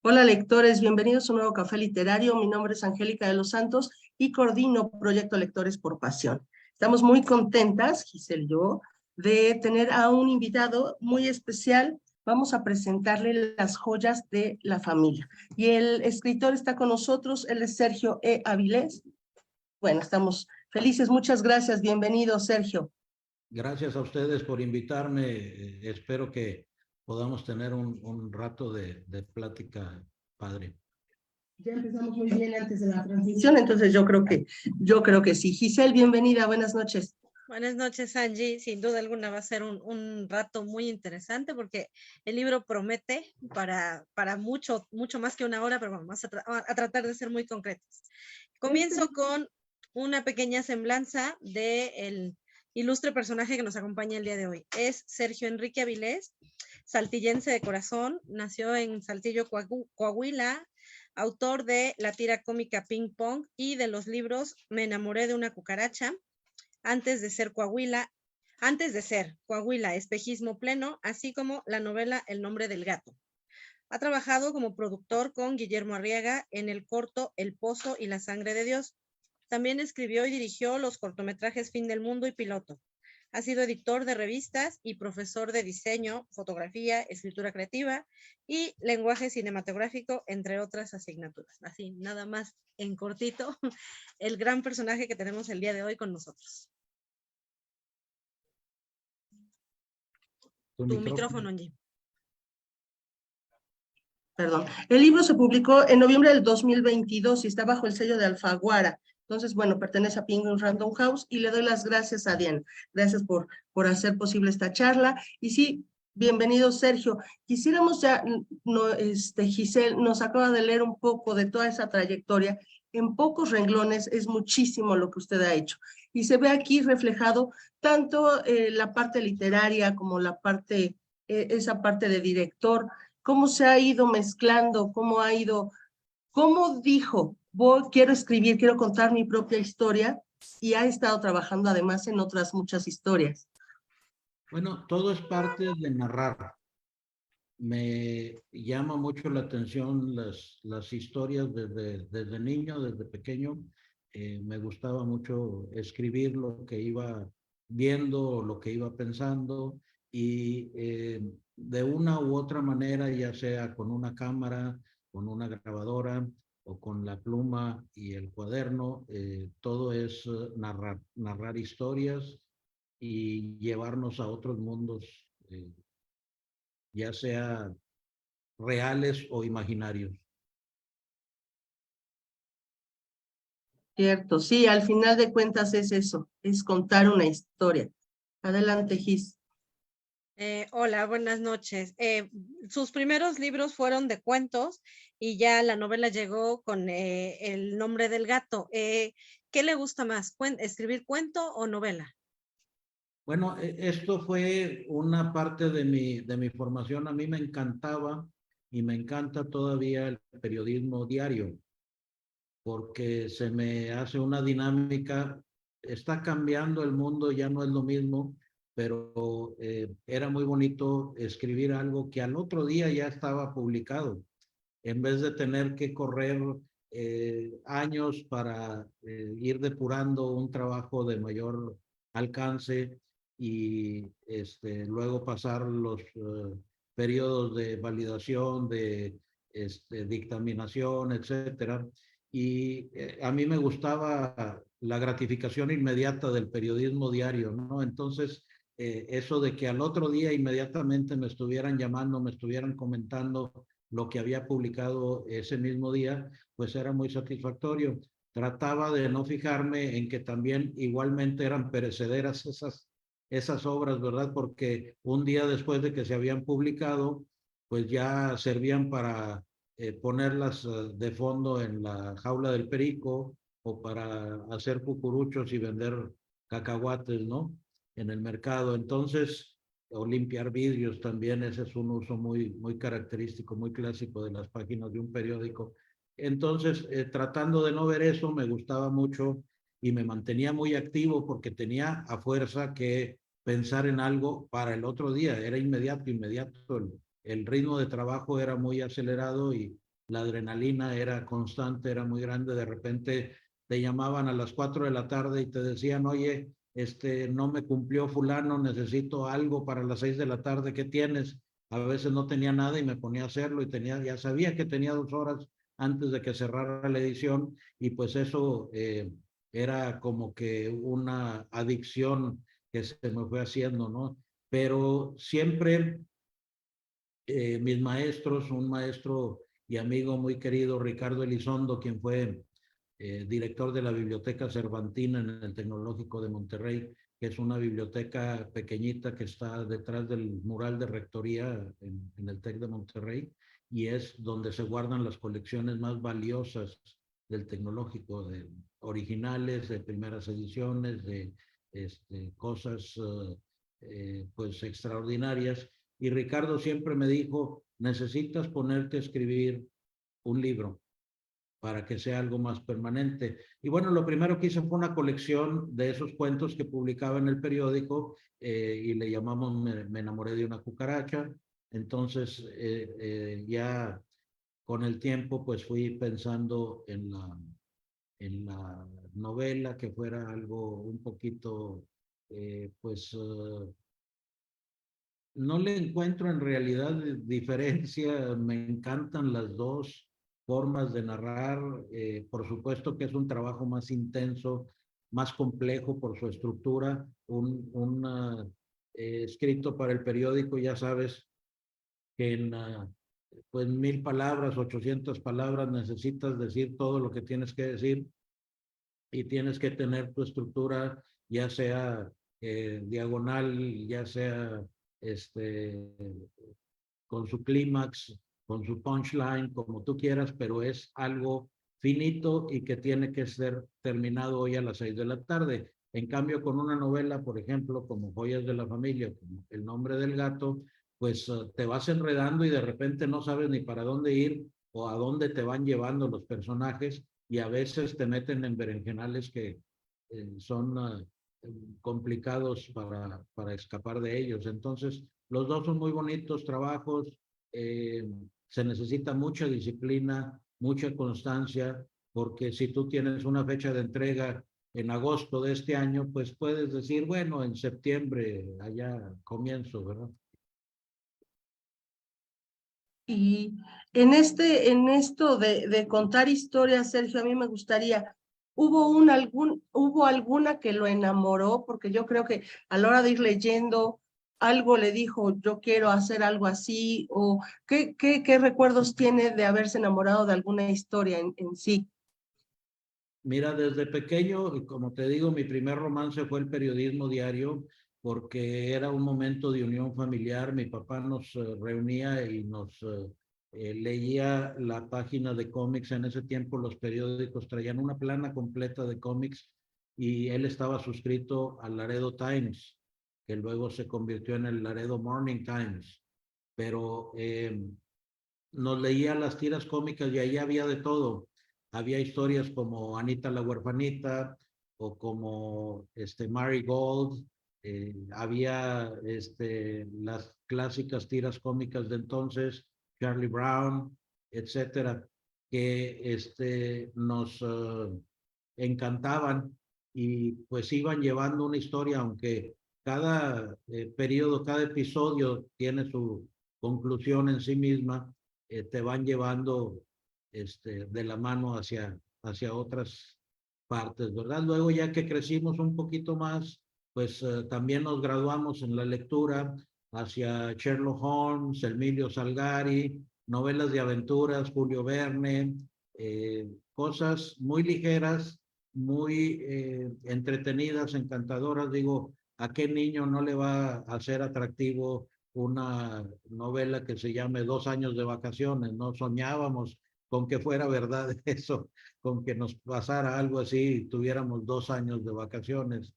Hola lectores, bienvenidos a un nuevo café literario. Mi nombre es Angélica de los Santos y coordino Proyecto Lectores por Pasión. Estamos muy contentas, Giselle y yo, de tener a un invitado muy especial. Vamos a presentarle las joyas de la familia. Y el escritor está con nosotros, él es Sergio E. Avilés. Bueno, estamos felices, muchas gracias, bienvenido Sergio. Gracias a ustedes por invitarme. Espero que podamos tener un rato de plática padre. Ya empezamos muy bien antes de la transmisión, entonces yo creo que sí. Giselle, bienvenida, buenas noches. Buenas noches, Angie. Sin duda alguna va a ser un rato muy interesante porque el libro promete para mucho, mucho más que una hora, pero vamos a tratar de ser muy concretos. Comienzo con una pequeña semblanza del ilustre personaje que nos acompaña el día de hoy. Es Sergio Enrique Avilés, saltillense de corazón, nació en Saltillo, Coahuila, autor de la tira cómica Ping Pong y de los libros Me enamoré de una cucaracha, antes de ser Coahuila, espejismo pleno, así como la novela El nombre del gato. Ha trabajado como productor con Guillermo Arriaga en el corto El Pozo y la sangre de Dios. También escribió y dirigió los cortometrajes Fin del Mundo y Piloto. Ha sido editor de revistas y profesor de diseño, fotografía, escritura creativa y lenguaje cinematográfico, entre otras asignaturas. Así, nada más en cortito, el gran personaje que tenemos el día de hoy con nosotros. Tu micrófono, Angie. Perdón. El libro se publicó en noviembre del 2022 y está bajo el sello de Alfaguara. Entonces, bueno, pertenece a Penguin Random House y le doy las gracias a Diana. Gracias por hacer posible esta charla. Y sí, bienvenido, Sergio. Quisiéramos ya, no, Giselle nos acaba de leer un poco de toda esa trayectoria. En pocos renglones es muchísimo lo que usted ha hecho. Y se ve aquí reflejado tanto la parte literaria como la parte, esa parte de director, cómo se ha ido mezclando, cómo dijo, quiero escribir, quiero contar mi propia historia, y ha estado trabajando además en otras muchas historias. Bueno, todo es parte de narrar. Me llama mucho la atención las historias desde niño, desde pequeño. Me gustaba mucho escribir lo que iba viendo, lo que iba pensando y de una u otra manera, ya sea con una cámara, con una grabadora o con la pluma y el cuaderno, todo es narrar historias y llevarnos a otros mundos, ya sea reales o imaginarios. Cierto, sí, al final de cuentas es eso, es contar una historia. Adelante, Gis. Hola, buenas noches. Sus primeros libros fueron de cuentos y ya la novela llegó con El nombre del gato. ¿Qué le gusta más, escribir cuento o novela? Bueno, esto fue una parte de mi formación. A mí me encantaba y me encanta todavía el periodismo diario, porque se me hace una dinámica. Está cambiando el mundo, ya no es lo mismo, pero era muy bonito escribir algo que al otro día ya estaba publicado, en vez de tener que correr años para ir depurando un trabajo de mayor alcance y luego pasar los periodos de validación, de dictaminación, etcétera. Y a mí me gustaba la gratificación inmediata del periodismo diario, ¿no? Entonces, eso de que al otro día inmediatamente me estuvieran llamando, me estuvieran comentando lo que había publicado ese mismo día, pues era muy satisfactorio. Trataba de no fijarme en que también igualmente eran perecederas esas obras, ¿verdad? Porque un día después de que se habían publicado, pues ya servían para ponerlas de fondo en la jaula del perico o para hacer cucuruchos y vender cacahuates, ¿no? En el mercado. Entonces, o limpiar vidrios también, ese es un uso muy característico, muy clásico de las páginas de un periódico. Entonces, tratando de no ver eso, me gustaba mucho y me mantenía muy activo porque tenía a fuerza que pensar en algo para el otro día, era inmediato. El ritmo de trabajo era muy acelerado y la adrenalina era constante, era muy grande. De repente te llamaban a las 4 de la tarde y te decían, oye, no me cumplió fulano, necesito algo para las 6 de la tarde, ¿qué tienes? A veces no tenía nada y me ponía a hacerlo y ya sabía que tenía 2 horas antes de que cerrara la edición, y pues eso era como que una adicción que se me fue haciendo, ¿no? Pero siempre mis maestros, un maestro y amigo muy querido, Ricardo Elizondo, quien fue director de la Biblioteca Cervantina en el Tecnológico de Monterrey, que es una biblioteca pequeñita que está detrás del mural de rectoría en el TEC de Monterrey, y es donde se guardan las colecciones más valiosas del Tecnológico, de originales, de primeras ediciones, de cosas pues extraordinarias. Y Ricardo siempre me dijo, necesitas ponerte a escribir un libro para que sea algo más permanente. Y bueno, lo primero que hice fue una colección de esos cuentos que publicaba en el periódico, y le llamamos Me enamoré de una cucaracha. Entonces, ya con el tiempo, pues fui pensando en la novela, que fuera algo un poquito, pues, no le encuentro en realidad diferencia. Me encantan las dos formas de narrar. Por supuesto que es un trabajo más intenso, más complejo por su estructura. Escrito para el periódico, ya sabes que en pues 1000 palabras, 800 palabras, necesitas decir todo lo que tienes que decir, y tienes que tener tu estructura, ya sea diagonal, ya sea este, con su clímax, con su punchline, como tú quieras, pero es algo finito y que tiene que ser terminado hoy a las 6 de la tarde. En cambio, con una novela, por ejemplo, como Joyas de la Familia, como El nombre del gato, pues te vas enredando y de repente no sabes ni para dónde ir o a dónde te van llevando los personajes, y a veces te meten en berenjenales que son complicados para escapar de ellos. Entonces, los dos son muy bonitos trabajos. eh, Se necesita mucha disciplina, mucha constancia, porque si tú tienes una fecha de entrega en agosto de este año, pues puedes decir, bueno, en septiembre allá comienzo, ¿verdad? Y en esto de contar historias, Sergio, a mí me gustaría, ¿hubo alguna que lo enamoró? Porque yo creo que a la hora de ir leyendo, algo le dijo, yo quiero hacer algo así, o qué recuerdos tiene de haberse enamorado de alguna historia en sí. Mira, desde pequeño, y como te digo, mi primer romance fue el periodismo diario, porque era un momento de unión familiar. Mi papá nos reunía y nos leía la página de cómics. En ese tiempo los periódicos traían una plana completa de cómics, y él estaba suscrito al Laredo Times, que luego se convirtió en el Laredo Morning Times. Pero nos leía las tiras cómicas y ahí había de todo. Había historias como Anita la huerfanita, o como Mary Gold. Había las clásicas tiras cómicas de entonces, Charlie Brown, etcétera, que nos encantaban, y pues iban llevando una historia, aunque cada periodo, cada episodio tiene su conclusión en sí misma. Te van llevando de la mano hacia otras partes, ¿verdad? Luego, ya que crecimos un poquito más, pues también nos graduamos en la lectura hacia Sherlock Holmes, Emilio Salgari, novelas de aventuras, Julio Verne, cosas muy ligeras, muy entretenidas, encantadoras. Digo, ¿a qué niño no le va a ser atractivo una novela que se llame 2 años de vacaciones? No soñábamos con que fuera verdad eso, con que nos pasara algo así y tuviéramos 2 años de vacaciones.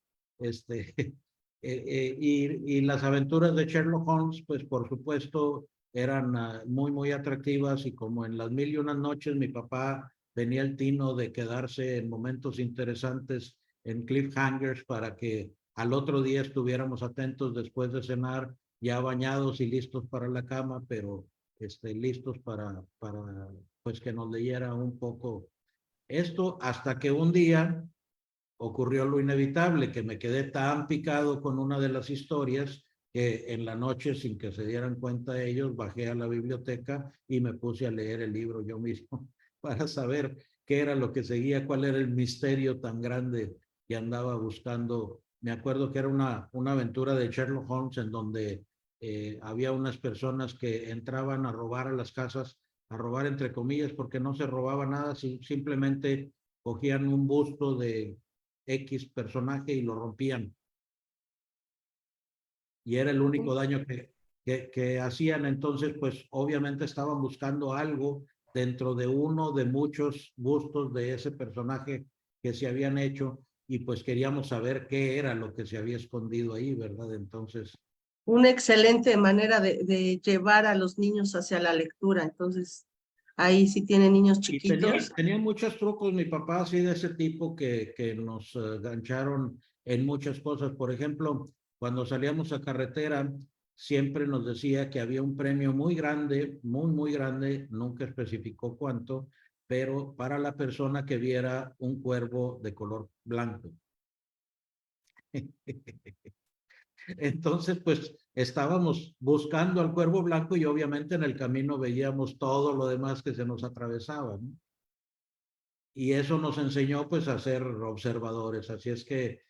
Y las aventuras de Sherlock Holmes, pues por supuesto, eran muy, muy atractivas, y como en las 1001 noches, mi papá tenía el tino de quedarse en momentos interesantes en cliffhangers para que al otro día estuviéramos atentos después de cenar, ya bañados y listos para la cama, pero listos para pues que nos leyera un poco esto, hasta que un día ocurrió lo inevitable, que me quedé tan picado con una de las historias que en la noche, sin que se dieran cuenta ellos, bajé a la biblioteca y me puse a leer el libro yo mismo para saber qué era lo que seguía, cuál era el misterio tan grande que andaba buscando. Me acuerdo que era una aventura de Sherlock Holmes en donde había unas personas que entraban a robar a las casas, a robar entre comillas, porque no se robaba nada, simplemente cogían un busto de X personaje y lo rompían. Y era el único daño que hacían. Entonces, pues obviamente estaban buscando algo dentro de uno de muchos bustos de ese personaje que se habían hecho y pues queríamos saber qué era lo que se había escondido ahí, ¿verdad? Entonces... Una excelente manera de llevar a los niños hacia la lectura. Entonces, ahí si tienen niños Y chiquitos. tenía muchos trucos, mi papá, así de ese tipo que nos gancharon en muchas cosas. Por ejemplo, cuando salíamos a carretera, siempre nos decía que había un premio muy grande, muy grande, nunca especificó cuánto, pero para la persona que viera un cuervo de color blanco. Entonces, pues estábamos buscando al cuervo blanco y obviamente en el camino veíamos todo lo demás que se nos atravesaba, ¿no? Y eso nos enseñó pues a ser observadores. Así es que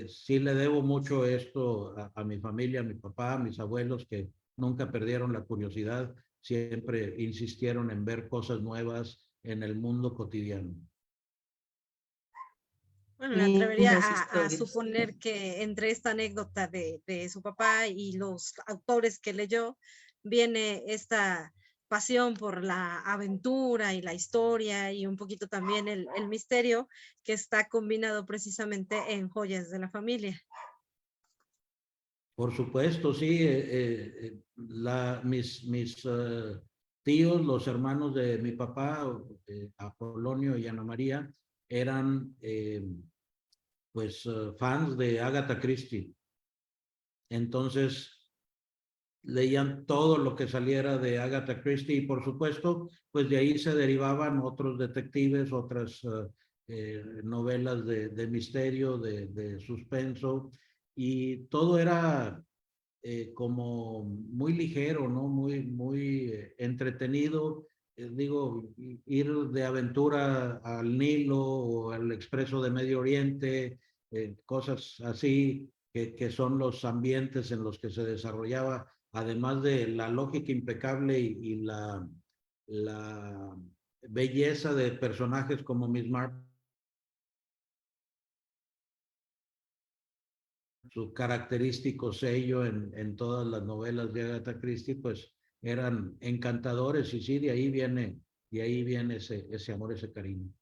sí le debo mucho esto a mi familia, a mi papá, a mis abuelos, que nunca perdieron la curiosidad, siempre insistieron en ver cosas nuevas en el mundo cotidiano. Bueno, me atrevería Lindas a historias. suponer que entre esta anécdota de su papá y los autores que leyó, viene esta pasión por la aventura y la historia y un poquito también el misterio que está combinado precisamente en Joyas de la Familia. Por supuesto, sí. Mis tíos, los hermanos de mi papá, Apolonio y Ana María, eran pues fans de Agatha Christie. Entonces leían todo lo que saliera de Agatha Christie y por supuesto, pues de ahí se derivaban otros detectives, otras novelas de misterio, de suspenso, y todo era como muy ligero, ¿no? Muy entretenido. Digo, ir de aventura al Nilo o al Expreso de Medio Oriente, cosas así, que son los ambientes en los que se desarrollaba, además de la lógica impecable y la belleza de personajes como Miss Marple, su característico sello en todas las novelas de Agatha Christie, pues eran encantadores y sí, de ahí viene ese amor, ese cariño.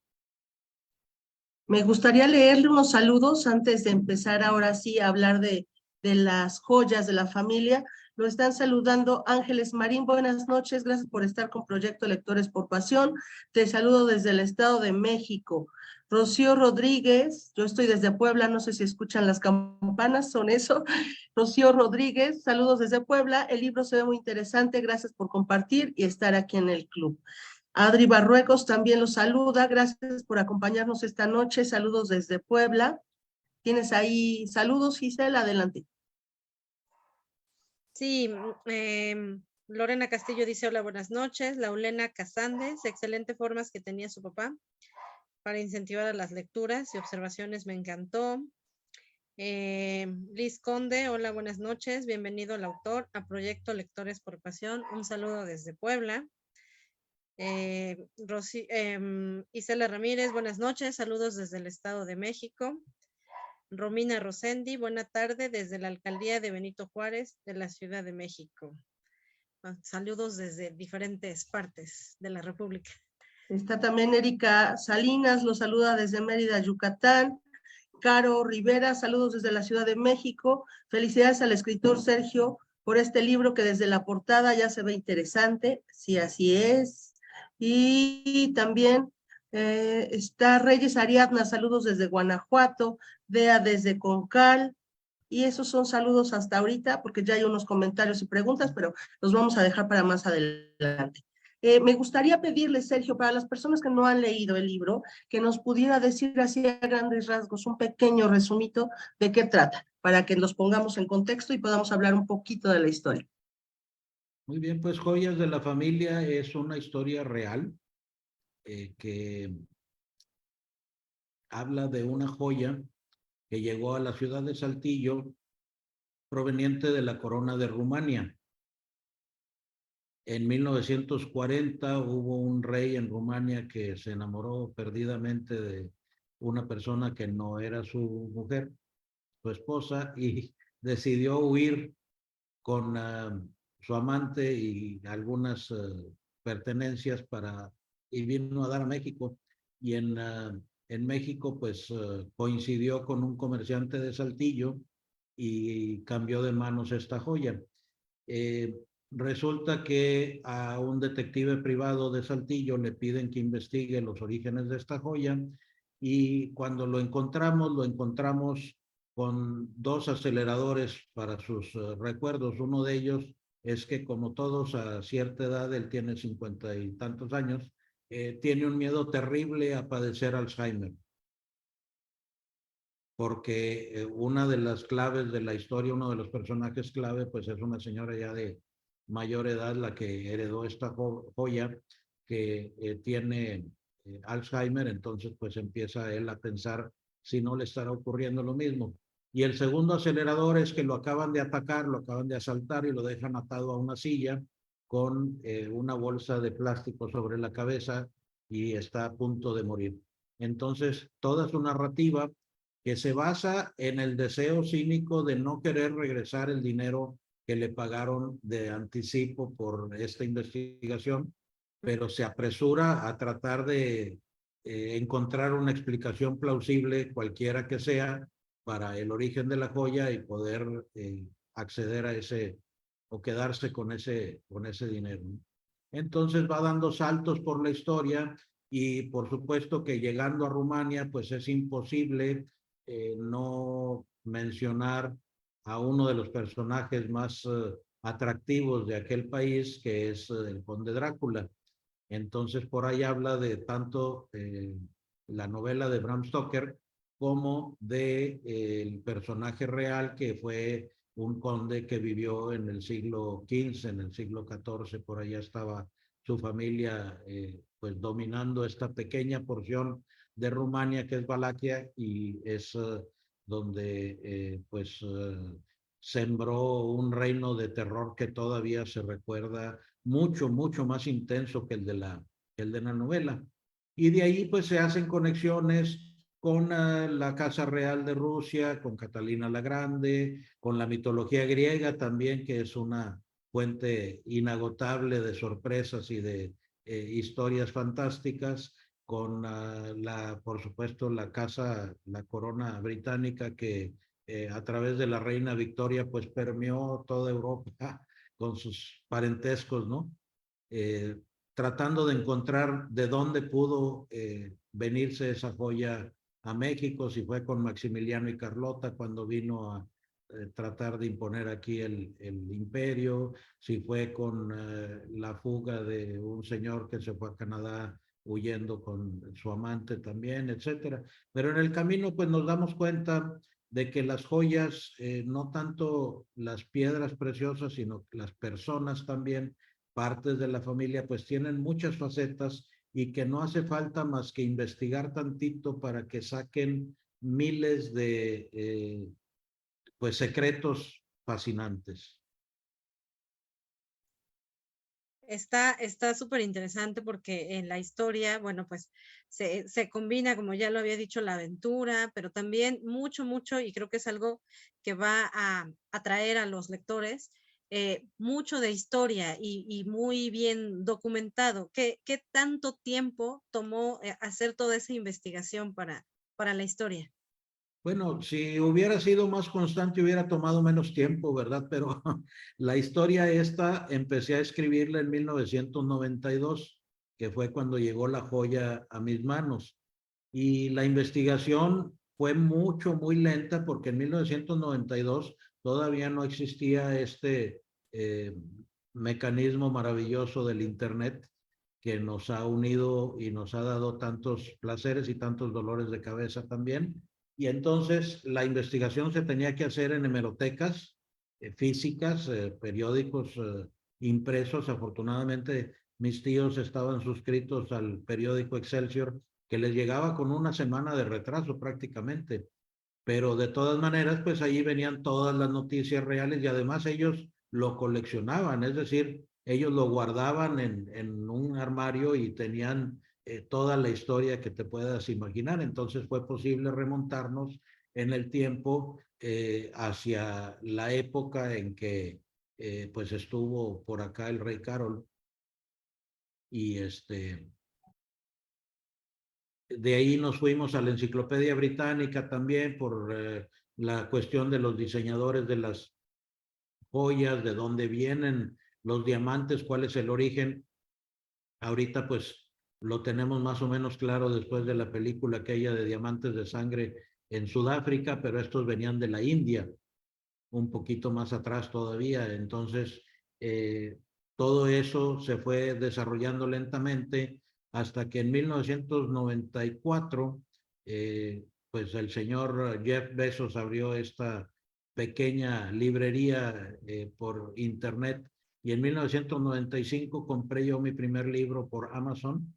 Me gustaría leerle unos saludos antes de empezar ahora sí a hablar de las joyas de la familia. Lo están saludando Ángeles Marín. Buenas noches, gracias por estar con Proyecto Lectores por Pasión. Te saludo desde el Estado de México. Rocío Rodríguez, yo estoy desde Puebla, no sé si escuchan las campanas, son eso. Rocío Rodríguez, saludos desde Puebla. El libro se ve muy interesante, gracias por compartir y estar aquí en el club. Adri Barruecos también los saluda. Gracias por acompañarnos esta noche. Saludos desde Puebla. ¿Tienes ahí saludos, Gisela? Adelante. Sí, Lorena Castillo dice hola, buenas noches. Laulena Casández, excelente formas que tenía su papá para incentivar a las lecturas y observaciones, me encantó. Liz Conde, hola, buenas noches. Bienvenido al autor a Proyecto Lectores por Pasión. Un saludo desde Puebla. Isela Ramírez, buenas noches. Saludos desde el Estado de México. Romina Rosendi, buena tarde desde la alcaldía de Benito Juárez de la Ciudad de México. Saludos desde diferentes partes de la República. Está también Erika Salinas, los saluda desde Mérida, Yucatán. Caro Rivera, saludos desde la Ciudad de México. Felicidades al escritor Sergio por este libro que desde la portada ya se ve interesante. Sí, así es. Y también está Reyes Ariadna, saludos desde Guanajuato. Dea desde Concal. Y esos son saludos hasta ahorita, porque ya hay unos comentarios y preguntas, pero los vamos a dejar para más adelante. Me gustaría pedirle, Sergio, para las personas que no han leído el libro, que nos pudiera decir así a grandes rasgos un pequeño resumito de qué trata, para que los pongamos en contexto y podamos hablar un poquito de la historia. Muy bien, pues Joyas de la Familia es una historia real que habla de una joya que llegó a la ciudad de Saltillo proveniente de la corona de Rumania. En 1940 hubo un rey en Rumania que se enamoró perdidamente de una persona que no era su mujer, su esposa, y decidió huir con su amante y algunas pertenencias y vino a dar a México. Y en México, pues coincidió con un comerciante de Saltillo y cambió de manos esta joya. Eh, Resulta que a un detective privado de Saltillo le piden que investigue los orígenes de esta joya y cuando lo encontramos con dos aceleradores para sus recuerdos. Uno de ellos es que como todos a cierta edad, él tiene 50 y tantos años, tiene un miedo terrible a padecer Alzheimer porque una de las claves de la historia, uno de los personajes clave, pues es una señora ya de mayor edad, la que heredó esta joya, que tiene Alzheimer, entonces pues empieza él a pensar si no le estará ocurriendo lo mismo. Y el segundo acelerador es que lo acaban de atacar, lo acaban de asaltar y lo dejan atado a una silla con una bolsa de plástico sobre la cabeza y está a punto de morir. Entonces, toda su narrativa que se basa en el deseo cínico de no querer regresar el dinero que le pagaron de anticipo por esta investigación, pero se apresura a tratar de encontrar una explicación plausible, cualquiera que sea, para el origen de la joya y poder acceder a ese o quedarse con ese dinero. Entonces va dando saltos por la historia y por supuesto que llegando a Rumania, pues es imposible no mencionar a uno de los personajes más atractivos de aquel país, que es el Conde Drácula. Entonces, por ahí habla de tanto la novela de Bram Stoker como de el personaje real que fue un conde que vivió en el siglo XV, en el siglo XIV, por allá estaba su familia pues dominando esta pequeña porción de Rumania que es Valaquia y es donde sembró un reino de terror que todavía se recuerda mucho, mucho más intenso que el de la novela. Y de ahí pues se hacen conexiones con la Casa Real de Rusia, con Catalina la Grande, con la mitología griega también, que es una fuente inagotable de sorpresas y de historias fantásticas, con por supuesto, la corona británica que a través de la reina Victoria, pues permeó toda Europa con sus parentescos, ¿no? Eh, Tratando de encontrar de dónde pudo venirse esa joya a México, si fue con Maximiliano y Carlota cuando vino a tratar de imponer aquí el imperio, si fue con la fuga de un señor que se fue a Canadá huyendo con su amante también, etcétera. Pero en el camino pues nos damos cuenta de que las joyas, no tanto las piedras preciosas, sino las personas también, partes de la familia, pues tienen muchas facetas y que no hace falta más que investigar tantito para que saquen miles de pues secretos fascinantes. Está súper interesante porque en la historia, bueno, pues se combina, como ya lo había dicho, la aventura, pero también mucho, y creo que es algo que va a atraer a los lectores, mucho de historia y muy bien documentado. ¿Qué tanto tiempo tomó hacer toda esa investigación para la historia? Bueno, si hubiera sido más constante, hubiera tomado menos tiempo, ¿verdad? Pero la historia esta empecé a escribirla en 1992, que fue cuando llegó la joya a mis manos. Y la investigación fue muy lenta porque en 1992 todavía no existía este mecanismo maravilloso del Internet que nos ha unido y nos ha dado tantos placeres y tantos dolores de cabeza también. Y entonces la investigación se tenía que hacer en hemerotecas físicas, periódicos impresos. Afortunadamente, mis tíos estaban suscritos al periódico Excelsior, que les llegaba con una semana de retraso prácticamente. Pero de todas maneras, pues ahí venían todas las noticias reales y además ellos lo coleccionaban, es decir, ellos lo guardaban en un armario y tenían toda la historia que te puedas imaginar. Entonces fue posible remontarnos en el tiempo hacia la época en que pues estuvo por acá el rey Carol y de ahí nos fuimos a la Enciclopedia Británica también por la cuestión de los diseñadores de las joyas, de dónde vienen los diamantes, cuál es el origen. Ahorita pues lo tenemos más o menos claro después de la película aquella de Diamantes de Sangre en Sudáfrica, pero estos venían de la India, un poquito más atrás todavía. Entonces, todo eso se fue desarrollando lentamente hasta que en 1994, pues el señor Jeff Bezos abrió esta pequeña librería por internet y en 1995 compré yo mi primer libro por Amazon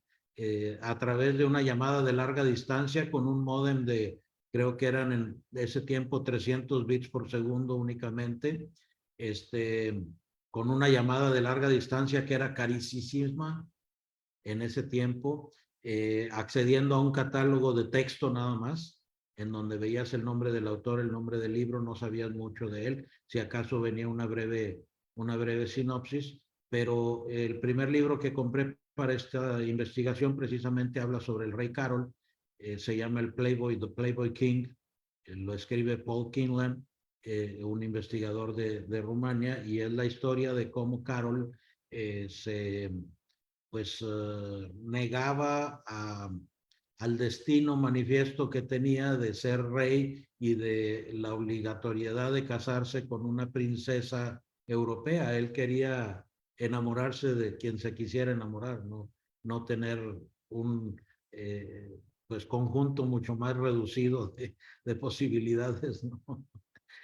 a través de una llamada de larga distancia con un módem de, creo que eran en ese tiempo 300 bits por segundo únicamente, con una llamada de larga distancia que era carísima en ese tiempo, accediendo a un catálogo de texto nada más, en donde veías el nombre del autor, el nombre del libro, no sabías mucho de él, si acaso venía una breve sinopsis, pero el primer libro que compré para esta investigación precisamente habla sobre el rey Carol, se llama el Playboy, The Playboy King, lo escribe Paul Kinlan, un investigador de Rumania, y es la historia de cómo Carol se negaba al destino manifiesto que tenía de ser rey y de la obligatoriedad de casarse con una princesa europea. Él quería enamorarse de quien se quisiera enamorar, no tener un pues conjunto mucho más reducido de posibilidades, ¿no?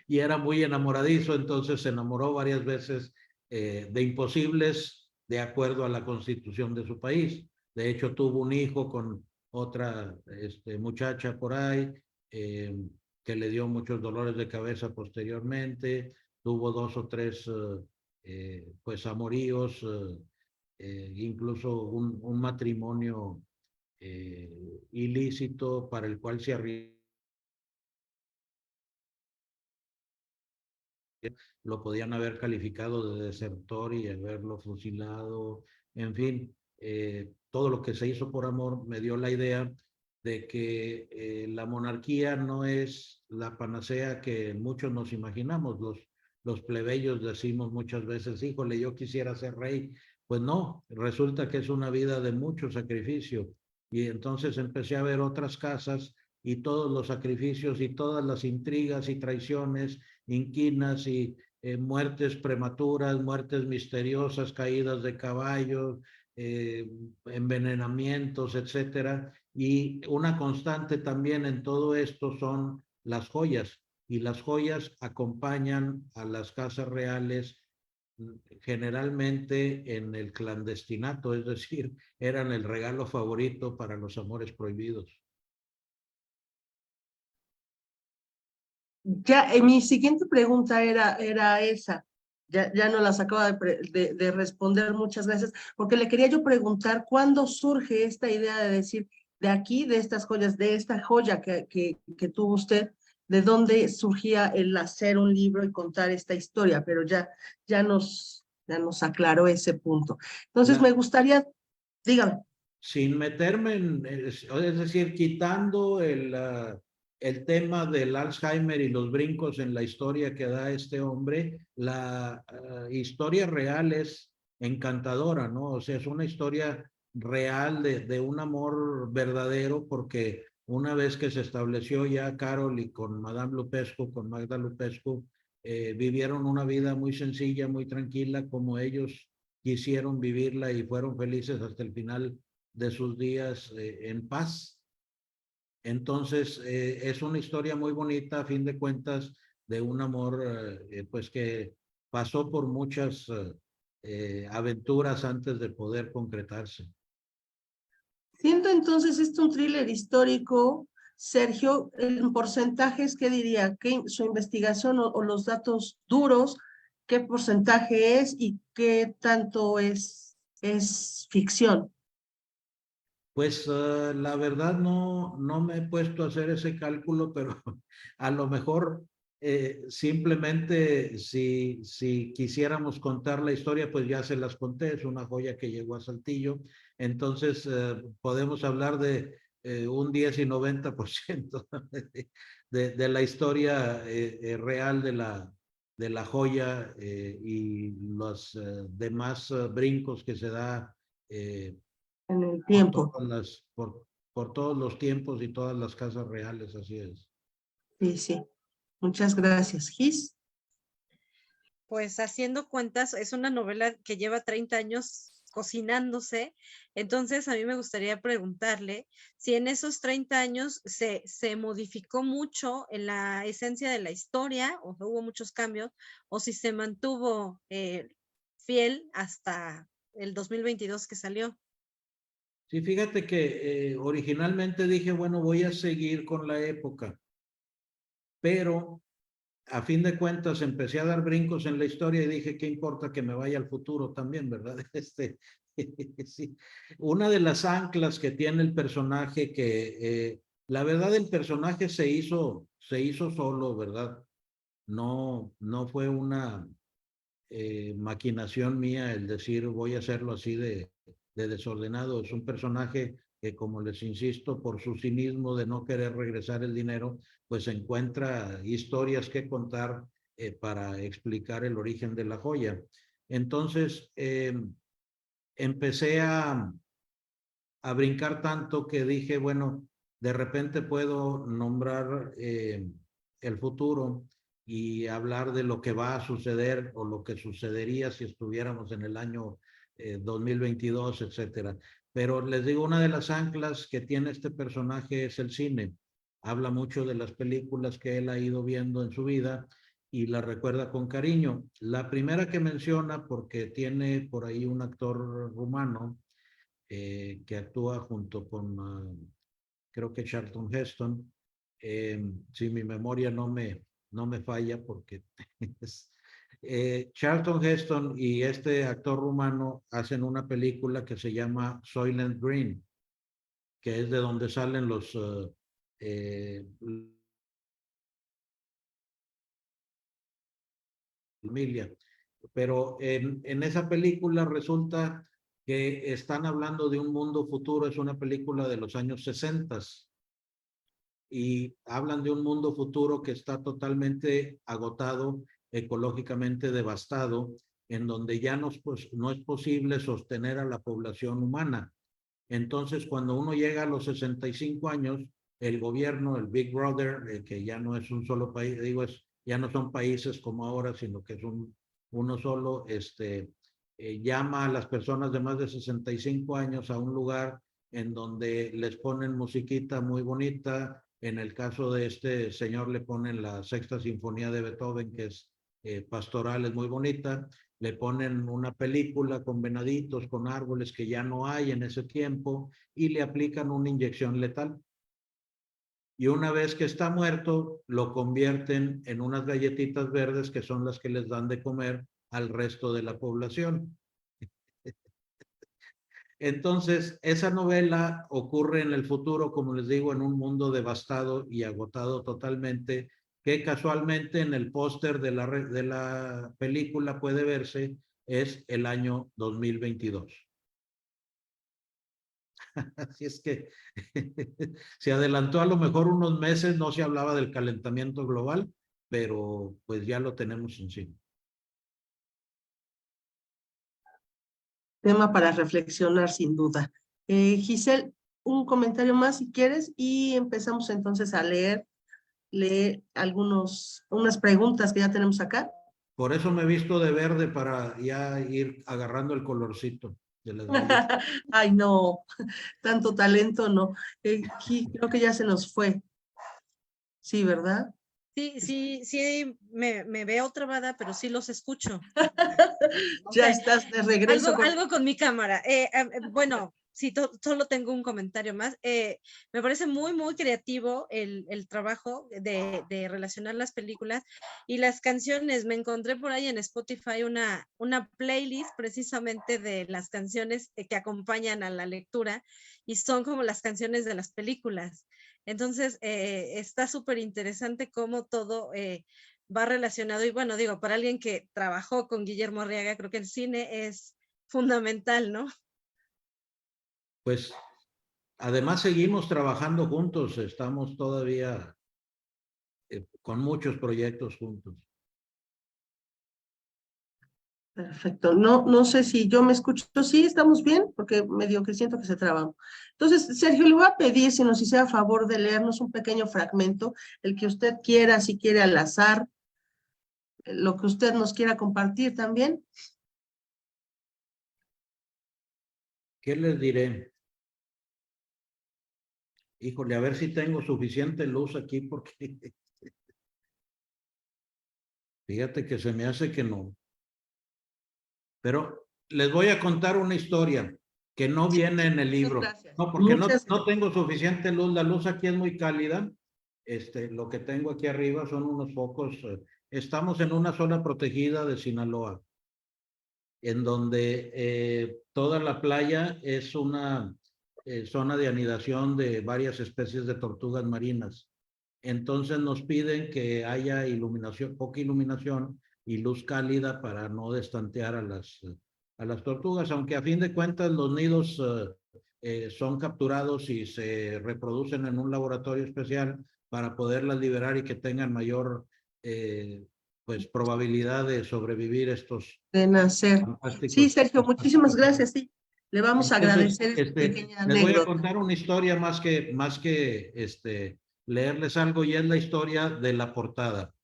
Y era muy enamoradizo, entonces se enamoró varias veces de imposibles de acuerdo a la constitución de su país. De hecho, tuvo un hijo con otra muchacha por ahí que le dio muchos dolores de cabeza posteriormente. Tuvo 2 o 3 pues amoríos, incluso un matrimonio ilícito para el cual se arriesgó. Lo podían haber calificado de desertor y haberlo fusilado, en fin, todo lo que se hizo por amor me dio la idea de que la monarquía no es la panacea que muchos nos imaginamos. Los plebeyos decimos muchas veces, híjole, yo quisiera ser rey. Pues no, resulta que es una vida de mucho sacrificio. Y entonces empecé a ver otras casas y todos los sacrificios y todas las intrigas y traiciones, inquinas y muertes prematuras, muertes misteriosas, caídas de caballos, envenenamientos, etcétera. Y una constante también en todo esto son las joyas. Y las joyas acompañan a las casas reales generalmente en el clandestinato, es decir, eran el regalo favorito para los amores prohibidos. Ya, mi siguiente pregunta era esa. Ya no las acabo de responder, muchas gracias, porque le quería yo preguntar cuándo surge esta idea de decir, de aquí, de estas joyas, de esta joya que tuvo usted, de dónde surgía el hacer un libro y contar esta historia, pero ya nos aclaró ese punto. Entonces me gustaría, dígame. Sin meterme es decir, quitando el tema del Alzheimer y los brincos en la historia que da este hombre, la historia real es encantadora, ¿no? O sea, es una historia real de un amor verdadero porque una vez que se estableció ya Carol y con Madame Lupescu, con Magda Lupescu, vivieron una vida muy sencilla, muy tranquila, como ellos quisieron vivirla y fueron felices hasta el final de sus días en paz. Entonces, es una historia muy bonita, a fin de cuentas, de un amor pues que pasó por muchas aventuras antes de poder concretarse. Siendo entonces esto un thriller histórico, Sergio, en porcentajes, ¿qué diría? ¿Qué, su investigación o los datos duros, qué porcentaje es y qué tanto es ficción? Pues la verdad no me he puesto a hacer ese cálculo, pero a lo mejor simplemente si quisiéramos contar la historia, pues ya se las conté, es una joya que llegó a Saltillo, entonces podemos hablar de un 10 y 90% de la historia real de la joya y los demás brincos que se da. En el Por tiempo. todas por todos los tiempos y todas las casas reales, así es. Sí, sí. Muchas gracias, Gis. Pues haciendo cuentas, es una novela que lleva 30 años cocinándose, entonces a mí me gustaría preguntarle si en esos 30 años se modificó mucho en la esencia de la historia, o hubo muchos cambios, o si se mantuvo fiel hasta el 2022 que salió. Sí, fíjate que originalmente dije, bueno, voy a seguir con la época, pero a fin de cuentas empecé a dar brincos en la historia y dije, ¿qué importa que me vaya al futuro también, verdad? Sí. Una de las anclas que tiene el personaje la verdad el personaje se hizo solo, ¿verdad? No fue una maquinación mía el decir voy a hacerlo así de desordenado. Es un personaje que, como les insisto, por su cinismo de no querer regresar el dinero, pues encuentra historias que contar para explicar el origen de la joya. Entonces, empecé a brincar tanto que dije, bueno, de repente puedo nombrar el futuro y hablar de lo que va a suceder o lo que sucedería si estuviéramos en el año 2022, etcétera. Pero les digo, una de las anclas que tiene este personaje es el cine. Habla mucho de las películas que él ha ido viendo en su vida y la recuerda con cariño. La primera que menciona, porque tiene por ahí un actor rumano, que actúa junto con, creo que Charlton Heston. Si mi memoria no me falla, porque es, Charlton Heston y este actor rumano hacen una película que se llama Soylent Green, que es de donde salen los familia. Pero en esa película resulta que están hablando de un mundo futuro, es una película de los años 60 y hablan de un mundo futuro que está totalmente agotado, ecológicamente devastado, en donde ya no es posible sostener a la población humana. Entonces, cuando uno llega a los 65 años, el gobierno, el Big Brother, que ya no es un solo país, digo, ya no son países como ahora, sino que es uno solo, llama a las personas de más de 65 años a un lugar en donde les ponen musiquita muy bonita. En el caso de este señor le ponen la Sexta Sinfonía de Beethoven, que es pastoral, es muy bonita. Le ponen una película con venaditos, con árboles que ya no hay en ese tiempo y le aplican una inyección letal. Y una vez que está muerto, lo convierten en unas galletitas verdes que son las que les dan de comer al resto de la población. Entonces, esa novela ocurre en el futuro, como les digo, en un mundo devastado y agotado totalmente, que casualmente en el póster de la película puede verse, es el año 2022. Así es que se adelantó a lo mejor unos meses, no se hablaba del calentamiento global, pero pues ya lo tenemos encima. Tema para reflexionar sin duda. Giselle, un comentario más si quieres y empezamos entonces a leer unas preguntas que ya tenemos acá. Por eso me he visto de verde para ya ir agarrando el colorcito de las galletas. Ay, no, tanto talento no. Aquí creo que ya se nos fue. Sí, ¿verdad? Sí, me veo trabada, pero sí los escucho. Ya sea, estás de regreso. Algo con mi cámara. Bueno, sí, solo tengo un comentario más. Me parece muy, muy creativo el trabajo de relacionar las películas y las canciones. Me encontré por ahí en Spotify una playlist precisamente de las canciones que acompañan a la lectura y son como las canciones de las películas. Entonces, está súper interesante cómo todo va relacionado. Y bueno, digo, para alguien que trabajó con Guillermo Arriaga, creo que el cine es fundamental, ¿no? Pues además seguimos trabajando juntos, estamos todavía con muchos proyectos juntos. Perfecto. No sé si yo me escucho. Sí, estamos bien, porque medio que siento que se traba. Entonces, Sergio, le voy a pedir si nos hiciera favor de leernos un pequeño fragmento, el que usted quiera, si quiere al azar, lo que usted nos quiera compartir también. ¿Qué les diré? Híjole, a ver si tengo suficiente luz aquí porque fíjate que se me hace que no. Pero les voy a contar una historia que no viene en el libro. Gracias. No, porque no Muchas tengo suficiente luz. La luz aquí es muy cálida. Lo que tengo aquí arriba son unos focos. Estamos en una zona protegida de Sinaloa, en donde toda la playa es una zona de anidación de varias especies de tortugas marinas. Entonces nos piden que haya iluminación, poca iluminación y luz cálida para no destantear a las tortugas, aunque a fin de cuentas los nidos son capturados y se reproducen en un laboratorio especial para poderlas liberar y que tengan mayor pues probabilidad de sobrevivir estos de nacer. Sí, fantásticos. Sergio, muchísimas gracias. Sí, le vamos a Entonces, agradecer esta pequeña les voy a anécdota. contar una historia más que leerles algo, y es la historia de la portada.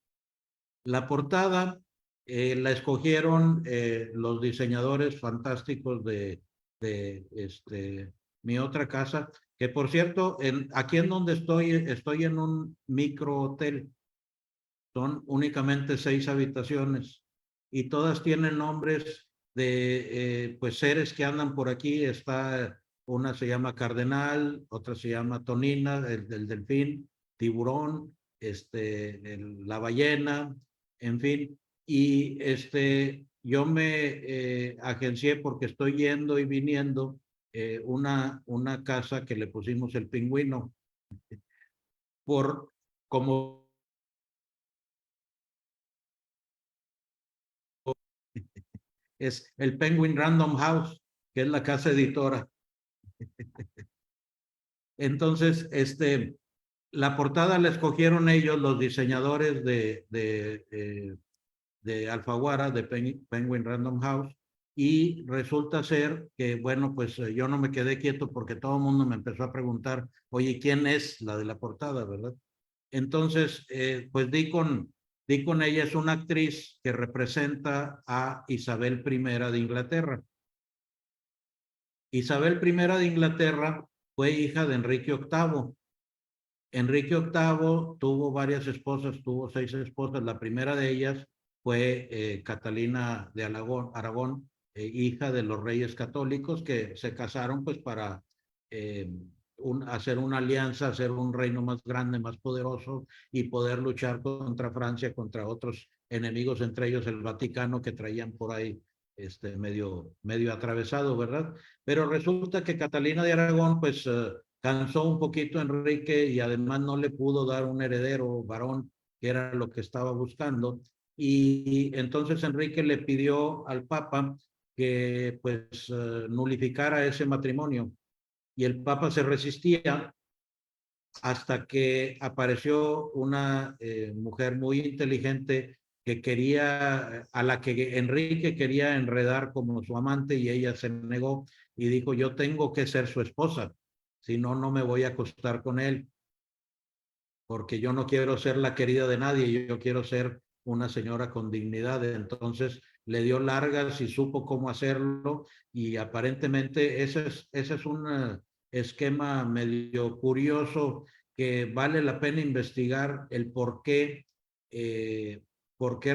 La portada la escogieron los diseñadores fantásticos de mi otra casa, que por cierto, aquí en donde estoy en un micro hotel. Son únicamente 6 habitaciones y todas tienen nombres de pues seres que andan por aquí. Una se llama Cardenal, otra se llama Tonina, el delfín, Tiburón, la ballena, en fin. Y yo me agencié porque estoy yendo y viniendo una casa que le pusimos el Pingüino por como es el Penguin Random House, que es la casa editora. Entonces, la portada la escogieron ellos, los diseñadores de Alfaguara, de Penguin Random House, y resulta ser que, bueno, pues yo no me quedé quieto porque todo el mundo me empezó a preguntar, oye, ¿quién es la de la portada, verdad? Entonces, pues di con ella. Es una actriz que representa a Isabel I de Inglaterra. Isabel I de Inglaterra fue hija de Enrique VIII. Enrique VIII tuvo varias esposas, tuvo 6 esposas. La primera de ellas fue Catalina de Aragón, hija de los reyes católicos que se casaron pues para hacer una alianza, hacer un reino más grande, más poderoso y poder luchar contra Francia, contra otros enemigos, entre ellos el Vaticano, que traían por ahí medio atravesado, ¿verdad? Pero resulta que Catalina de Aragón pues cansó un poquito a Enrique y además no le pudo dar un heredero varón, que era lo que estaba buscando. Y entonces Enrique le pidió al Papa que pues nulificara ese matrimonio, y el Papa se resistía hasta que apareció una mujer muy inteligente a la que Enrique quería enredar como su amante, y ella se negó y dijo, yo tengo que ser su esposa. si no, no me voy a acostar con él, porque yo no quiero ser la querida de nadie, yo quiero ser una señora con dignidad. Entonces le dio largas y supo cómo hacerlo, y aparentemente ese es un esquema medio curioso que vale la pena investigar el por qué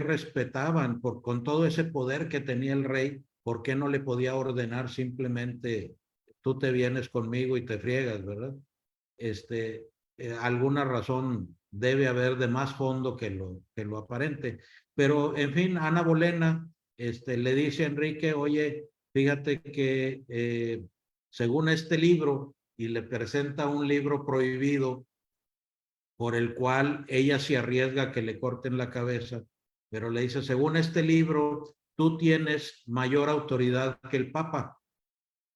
respetaban, con todo ese poder que tenía el rey, por qué no le podía ordenar simplemente tú te vienes conmigo y te friegas, ¿verdad? Alguna razón debe haber de más fondo que lo aparente. Pero, en fin, Ana Bolena le dice a Enrique, oye, fíjate que según este libro, y le presenta un libro prohibido por el cual ella se arriesga a que le corten la cabeza, pero le dice, según este libro, tú tienes mayor autoridad que el Papa.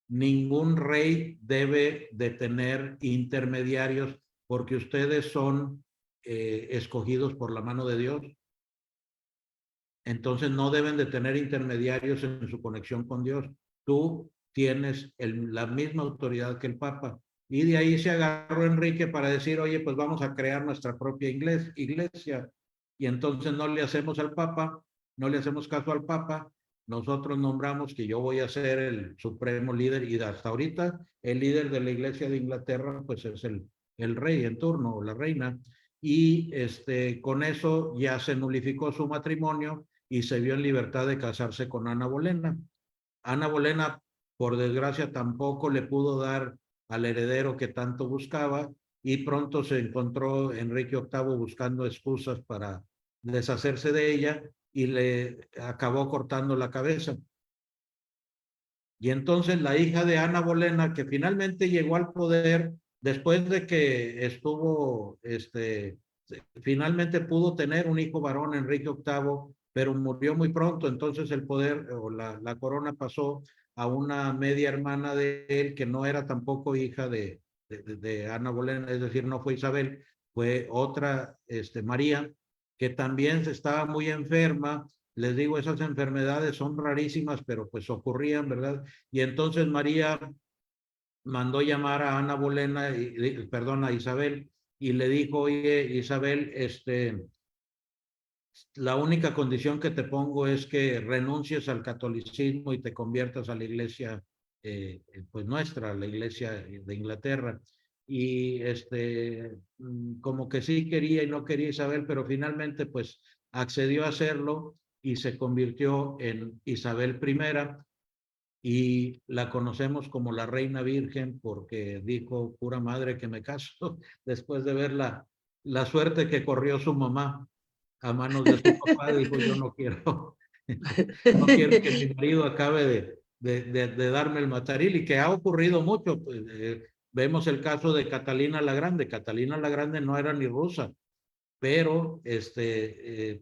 Ningún rey debe de tener intermediarios porque ustedes son escogidos por la mano de Dios. Entonces no deben de tener intermediarios en su conexión con Dios. Tú tienes la misma autoridad que el Papa. Y de ahí se agarró Enrique para decir, oye, pues vamos a crear nuestra propia iglesia. Y entonces no le hacemos al Papa, no le hacemos caso al Papa. Nosotros nombramos que yo voy a ser el supremo líder, y hasta ahorita el líder de la Iglesia de Inglaterra pues es el rey en turno o la reina. Y con eso ya se nulificó su matrimonio y se vio en libertad de casarse con Ana Bolena. Ana Bolena, por desgracia, tampoco le pudo dar al heredero que tanto buscaba, y pronto se encontró Enrique VIII buscando excusas para deshacerse de ella y le acabó cortando la cabeza. Y entonces la hija de Ana Bolena, que finalmente llegó al poder después de que estuvo, finalmente pudo tener un hijo varón, Enrique VIII, pero murió muy pronto. Entonces el poder o la corona pasó a una media hermana de él, que no era tampoco hija de Ana Bolena, es decir, no fue Isabel, fue otra, María, que también estaba muy enferma. Les digo, esas enfermedades son rarísimas, pero pues ocurrían, ¿verdad? Y entonces María mandó llamar a Ana Bolena, perdón, a Isabel, y le dijo, oye, Isabel, la única condición que te pongo es que renuncies al catolicismo y te conviertas a la iglesia, pues nuestra, la iglesia de Inglaterra. Y como que sí quería y no quería Isabel, pero finalmente pues accedió a hacerlo y se convirtió en Isabel I, y la conocemos como la Reina Virgen porque dijo, pura madre que me caso, después de ver la suerte que corrió su mamá a manos de su papá. Dijo, yo no quiero, no quiero que mi marido acabe de darme el mataril, y que ha ocurrido mucho. Pues, vemos el caso de Catalina la Grande. Catalina la Grande no era ni rusa, pero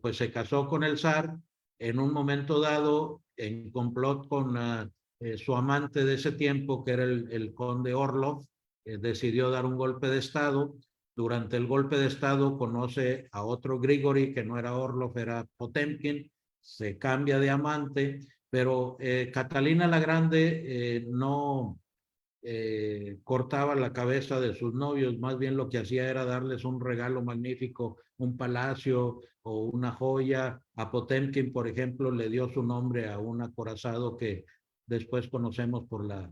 pues se casó con el zar en un momento dado en complot con su amante de ese tiempo, que era el conde Orlov. Decidió dar un golpe de estado. Durante el golpe de estado conoce a otro Grigori, que no era Orlov, era Potemkin. Se cambia de amante, pero Catalina la Grande no cortaba la cabeza de sus novios. Más bien lo que hacía era darles un regalo magnífico, un palacio o una joya. A Potemkin, por ejemplo, le dio su nombre a un acorazado que después conocemos por la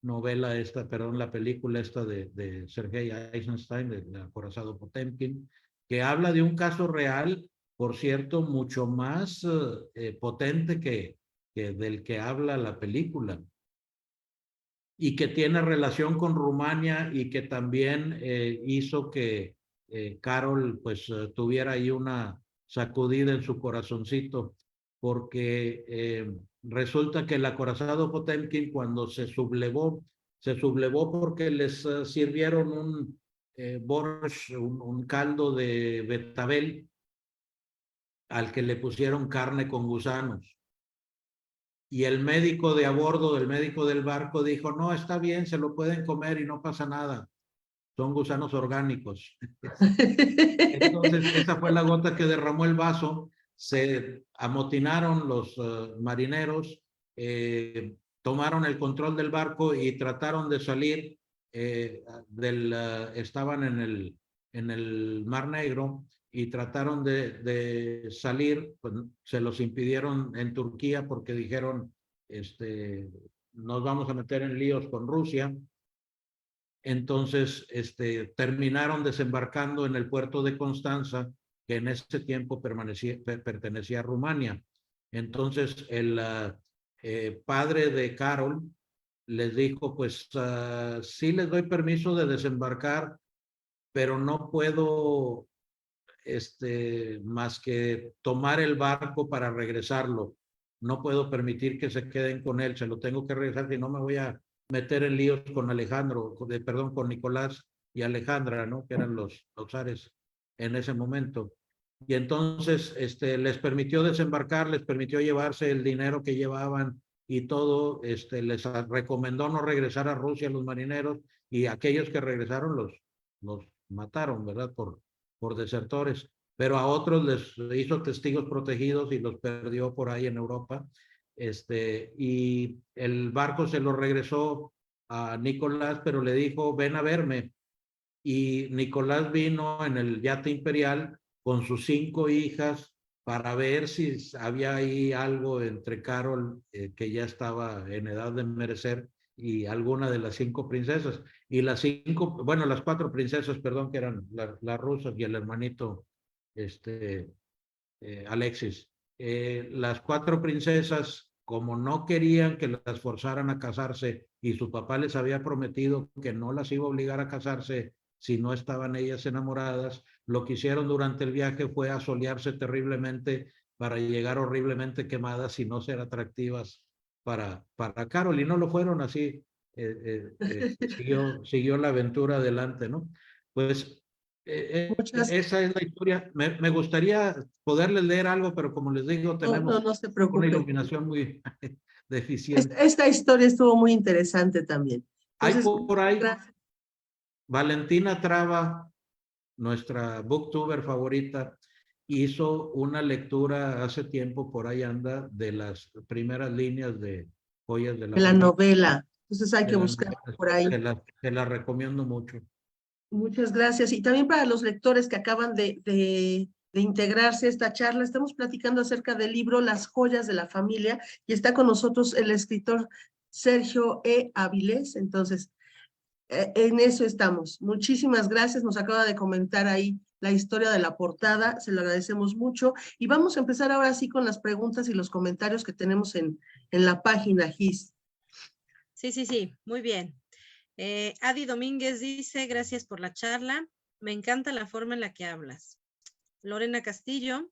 novela esta, perdón, la película esta de Sergei Eisenstein, el acorazado Potemkin, que habla de un caso real, por cierto, mucho más potente que del que habla la película, y que tiene relación con Rumania, y que también hizo que Carol pues tuviera ahí una sacudida en su corazoncito, porque resulta que el acorazado Potemkin, cuando se sublevó porque les sirvieron un borscht, un caldo de betabel al que le pusieron carne con gusanos. Y el médico de a bordo, el médico del barco, dijo, no, está bien, se lo pueden comer y no pasa nada. Son gusanos orgánicos. Entonces, esa fue la gota que derramó el vaso. Se amotinaron los marineros, tomaron el control del barco y trataron de salir, estaban en el Mar Negro y trataron de salir, pues se los impidieron en Turquía porque dijeron, nos vamos a meter en líos con Rusia. Entonces, terminaron desembarcando en el puerto de Constanza, que en ese tiempo pertenecía a Rumania. Entonces, el padre de Carol les dijo, pues sí les doy permiso de desembarcar, pero no puedo más que tomar el barco para regresarlo. No puedo permitir que se queden con él, se lo tengo que regresar, si no me voy a meter en líos con Alejandro, perdón, con Nicolás y Alejandra, ¿no? Que eran los zares en ese momento. Y entonces les permitió desembarcar, les permitió llevarse el dinero que llevaban y todo, les recomendó no regresar a Rusia a los marineros, y aquellos que regresaron los mataron, ¿verdad? Por desertores, pero a otros les hizo testigos protegidos y los perdió por ahí en Europa. Y el barco se lo regresó a Nicolás, pero le dijo, ven a verme. Y Nicolás vino en el yate imperial con sus 5 hijas para ver si había ahí algo entre Carol, que ya estaba en edad de merecer, y alguna de las 5 princesas. Y las 4 princesas, perdón, que eran las rusas y el hermanito Alexis. Las 4 princesas, como no querían que las forzaran a casarse y su papá les había prometido que no las iba a obligar a casarse si no estaban ellas enamoradas, lo que hicieron durante el viaje fue asolearse terriblemente para llegar horriblemente quemadas y no ser atractivas para Carol, y no lo fueron así. Siguió la aventura adelante, ¿no? Pues Muchas, esa es la historia. Me gustaría poderles leer algo, pero como les digo, tenemos no se una preocupe. iluminación muy deficiente. Esta historia estuvo muy interesante también. Hay Entonces, por ahí gracias. Valentina Traba, nuestra booktuber favorita, hizo una lectura hace tiempo, por ahí anda, de las primeras líneas de Joyas de la De la Familia. novela. Entonces hay De que la buscar novela. por ahí. Se la recomiendo mucho. Muchas gracias. Y también para los lectores que acaban de integrarse a esta charla, estamos platicando acerca del libro Las Joyas de la Familia, y está con nosotros el escritor Sergio E. Avilés. Entonces, en eso estamos. Muchísimas gracias. Nos acaba de comentar ahí la historia de la portada. Se lo agradecemos mucho. Y vamos a empezar ahora sí con las preguntas y los comentarios que tenemos en la página, Gis. Sí, muy bien. Adi Domínguez dice, gracias por la charla. Me encanta la forma en la que hablas. Lorena Castillo,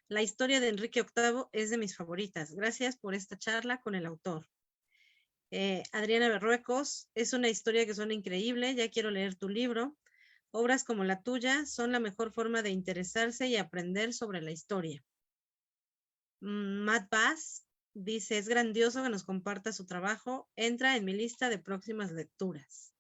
la historia de Enrique VIII es de mis favoritas. Gracias por esta charla con el autor. Adriana Berruecos, es una historia que suena increíble. Ya quiero leer tu libro. Obras como la tuya son la mejor forma de interesarse y aprender sobre la historia. Matt Bass dice, es grandioso que nos comparta su trabajo. Entra en mi lista de próximas lecturas.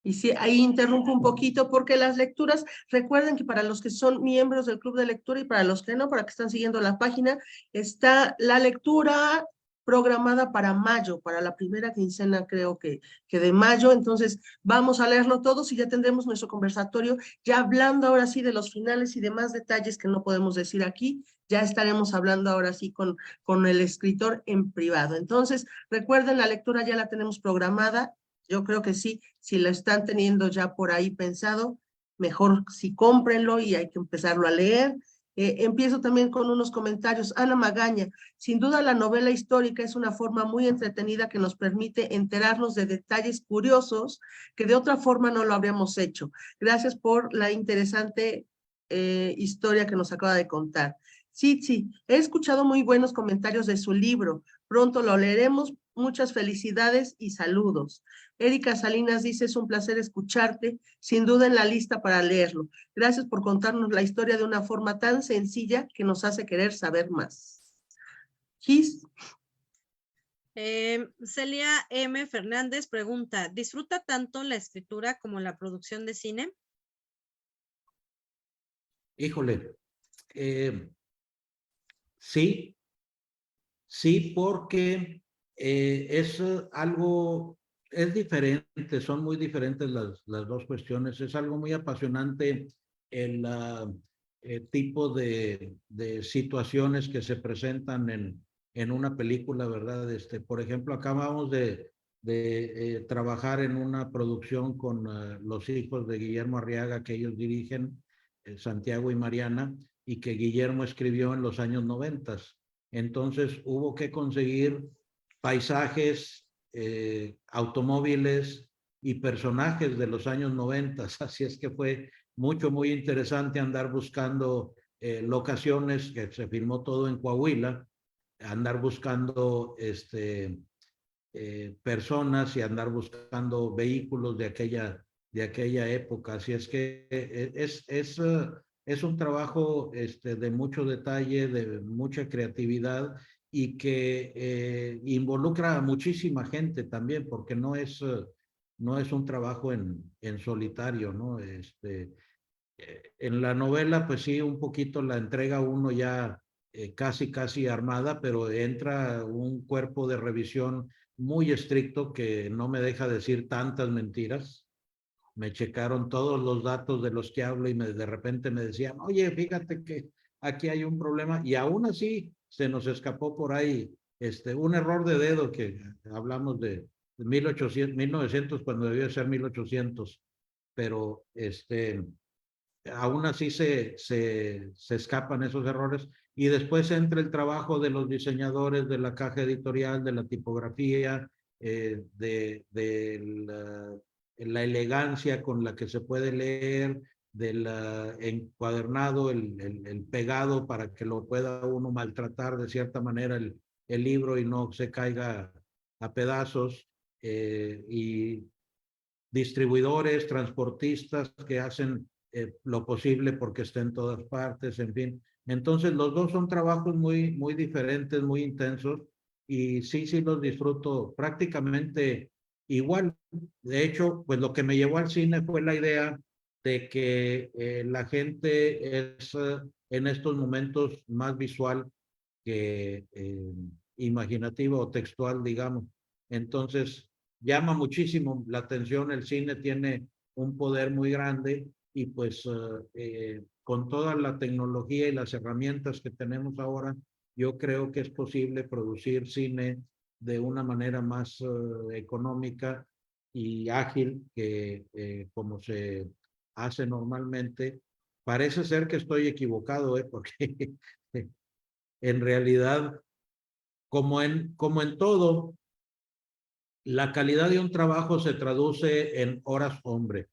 Y sí, ahí interrumpo un poquito porque las lecturas, recuerden que para los que son miembros del club de lectura y para los que no, para que están siguiendo la página, está la lectura programada para mayo, para la primera quincena creo que de mayo. Entonces vamos a leerlo todos y ya tendremos nuestro conversatorio, ya hablando ahora sí de los finales y demás detalles que no podemos decir aquí. Ya estaremos hablando ahora sí con el escritor en privado. Entonces recuerden, la lectura ya la tenemos programada. Yo creo que sí, si lo están teniendo ya por ahí pensado, mejor sí cómprenlo y hay que empezarlo a leer. Empiezo también con unos comentarios. Ana Magaña, sin duda la novela histórica es una forma muy entretenida que nos permite enterarnos de detalles curiosos que de otra forma no lo habríamos hecho. Gracias por la interesante historia que nos acaba de contar. Sí, he escuchado muy buenos comentarios de su libro. Pronto lo leeremos. Muchas felicidades y saludos. Erika Salinas dice, es un placer escucharte, sin duda en la lista para leerlo. Gracias por contarnos la historia de una forma tan sencilla que nos hace querer saber más. Gis. Celia M. Fernández pregunta, ¿disfruta tanto la escritura como la producción de cine? Híjole, sí, porque es algo es diferente, son muy diferentes las dos cuestiones. Es algo muy apasionante el tipo de situaciones que se presentan en una película, ¿verdad? Por ejemplo, acabamos de trabajar en una producción con los hijos de Guillermo Arriaga, que ellos dirigen, Santiago y Mariana, y que Guillermo escribió en los años 90. Entonces hubo que conseguir paisajes, automóviles y personajes de los años 90. Así es que fue muy interesante andar buscando locaciones, que se filmó todo en Coahuila, andar buscando personas y andar buscando vehículos de aquella época. Así es que es un trabajo de mucho detalle, de mucha creatividad y que involucra a muchísima gente también, porque no es un trabajo en solitario, ¿no? En la novela, pues sí, un poquito la entrega uno ya casi armada, pero entra un cuerpo de revisión muy estricto que no me deja decir tantas mentiras. Me checaron todos los datos de los que hablo y de repente me decían, oye, fíjate que aquí hay un problema, y aún así se nos escapó por ahí un error de dedo, que hablamos de 1900 cuando debió ser 1800, pero aún así se escapan esos errores, y después entra el trabajo de los diseñadores, de la caja editorial, de la tipografía, de la elegancia con la que se puede leer, del encuadernado, el pegado para que lo pueda uno maltratar de cierta manera el libro y no se caiga a pedazos, y distribuidores, transportistas que hacen lo posible porque esté en todas partes, en fin. Entonces, los dos son trabajos muy diferentes, muy intensos, y sí los disfruto prácticamente igual. De hecho, pues lo que me llevó al cine fue la idea de que la gente es en estos momentos más visual que imaginativa o textual, digamos. Entonces, llama muchísimo la atención. El cine tiene un poder muy grande, y pues con toda la tecnología y las herramientas que tenemos ahora, yo creo que es posible producir cine de una manera más económica y ágil que como se hace normalmente. Parece ser que estoy equivocado, porque en realidad, como en todo, la calidad de un trabajo se traduce en horas hombre.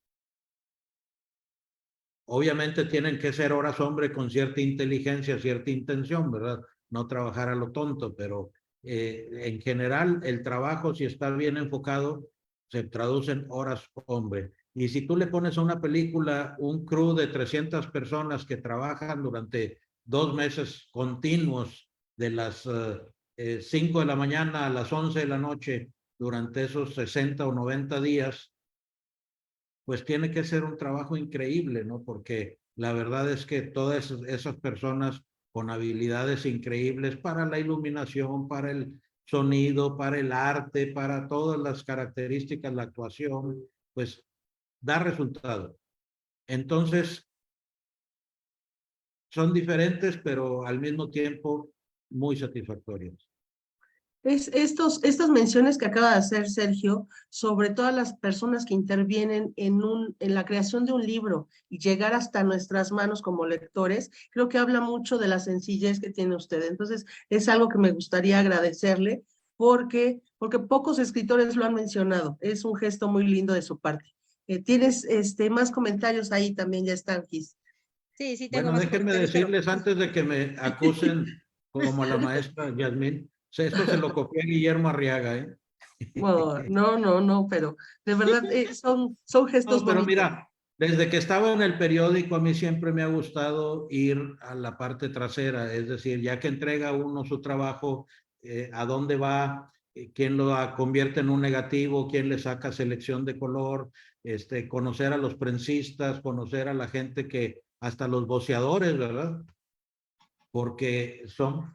Obviamente tienen que ser horas hombre con cierta inteligencia, cierta intención, ¿verdad? No trabajar a lo tonto, pero en general el trabajo, si está bien enfocado, se traduce en horas hombre. Y si tú le pones a una película un crew de 300 personas que trabajan durante 2 meses continuos, de las 5 de la mañana a las 11 de la noche, durante esos 60 o 90 días, pues tiene que ser un trabajo increíble, ¿no? Porque la verdad es que todas esas personas con habilidades increíbles para la iluminación, para el sonido, para el arte, para todas las características, la actuación, pues da resultado. Entonces, son diferentes, pero al mismo tiempo muy satisfactorios. Estas menciones que acaba de hacer Sergio sobre todas las personas que intervienen en la creación de un libro y llegar hasta nuestras manos como lectores, creo que habla mucho de la sencillez que tiene usted. Entonces, es algo que me gustaría agradecerle porque pocos escritores lo han mencionado. Es un gesto muy lindo de su parte. ¿Tienes más comentarios ahí también? Ya están, Gis. Sí, tengo Bueno, más déjenme comentarios, pero decirles antes de que me acusen como la maestra Yasmín, esto se lo copié a Guillermo Arriaga, ¿eh? Oh, no, pero de verdad son gestos No, pero bonitos. mira, desde que estaba en el periódico a mí siempre me ha gustado ir a la parte trasera, es decir, ya que entrega uno su trabajo, a dónde va, quién lo convierte en un negativo, quién le saca selección de color, conocer a los prensistas, conocer a la gente que, hasta los boceadores, ¿verdad? Porque son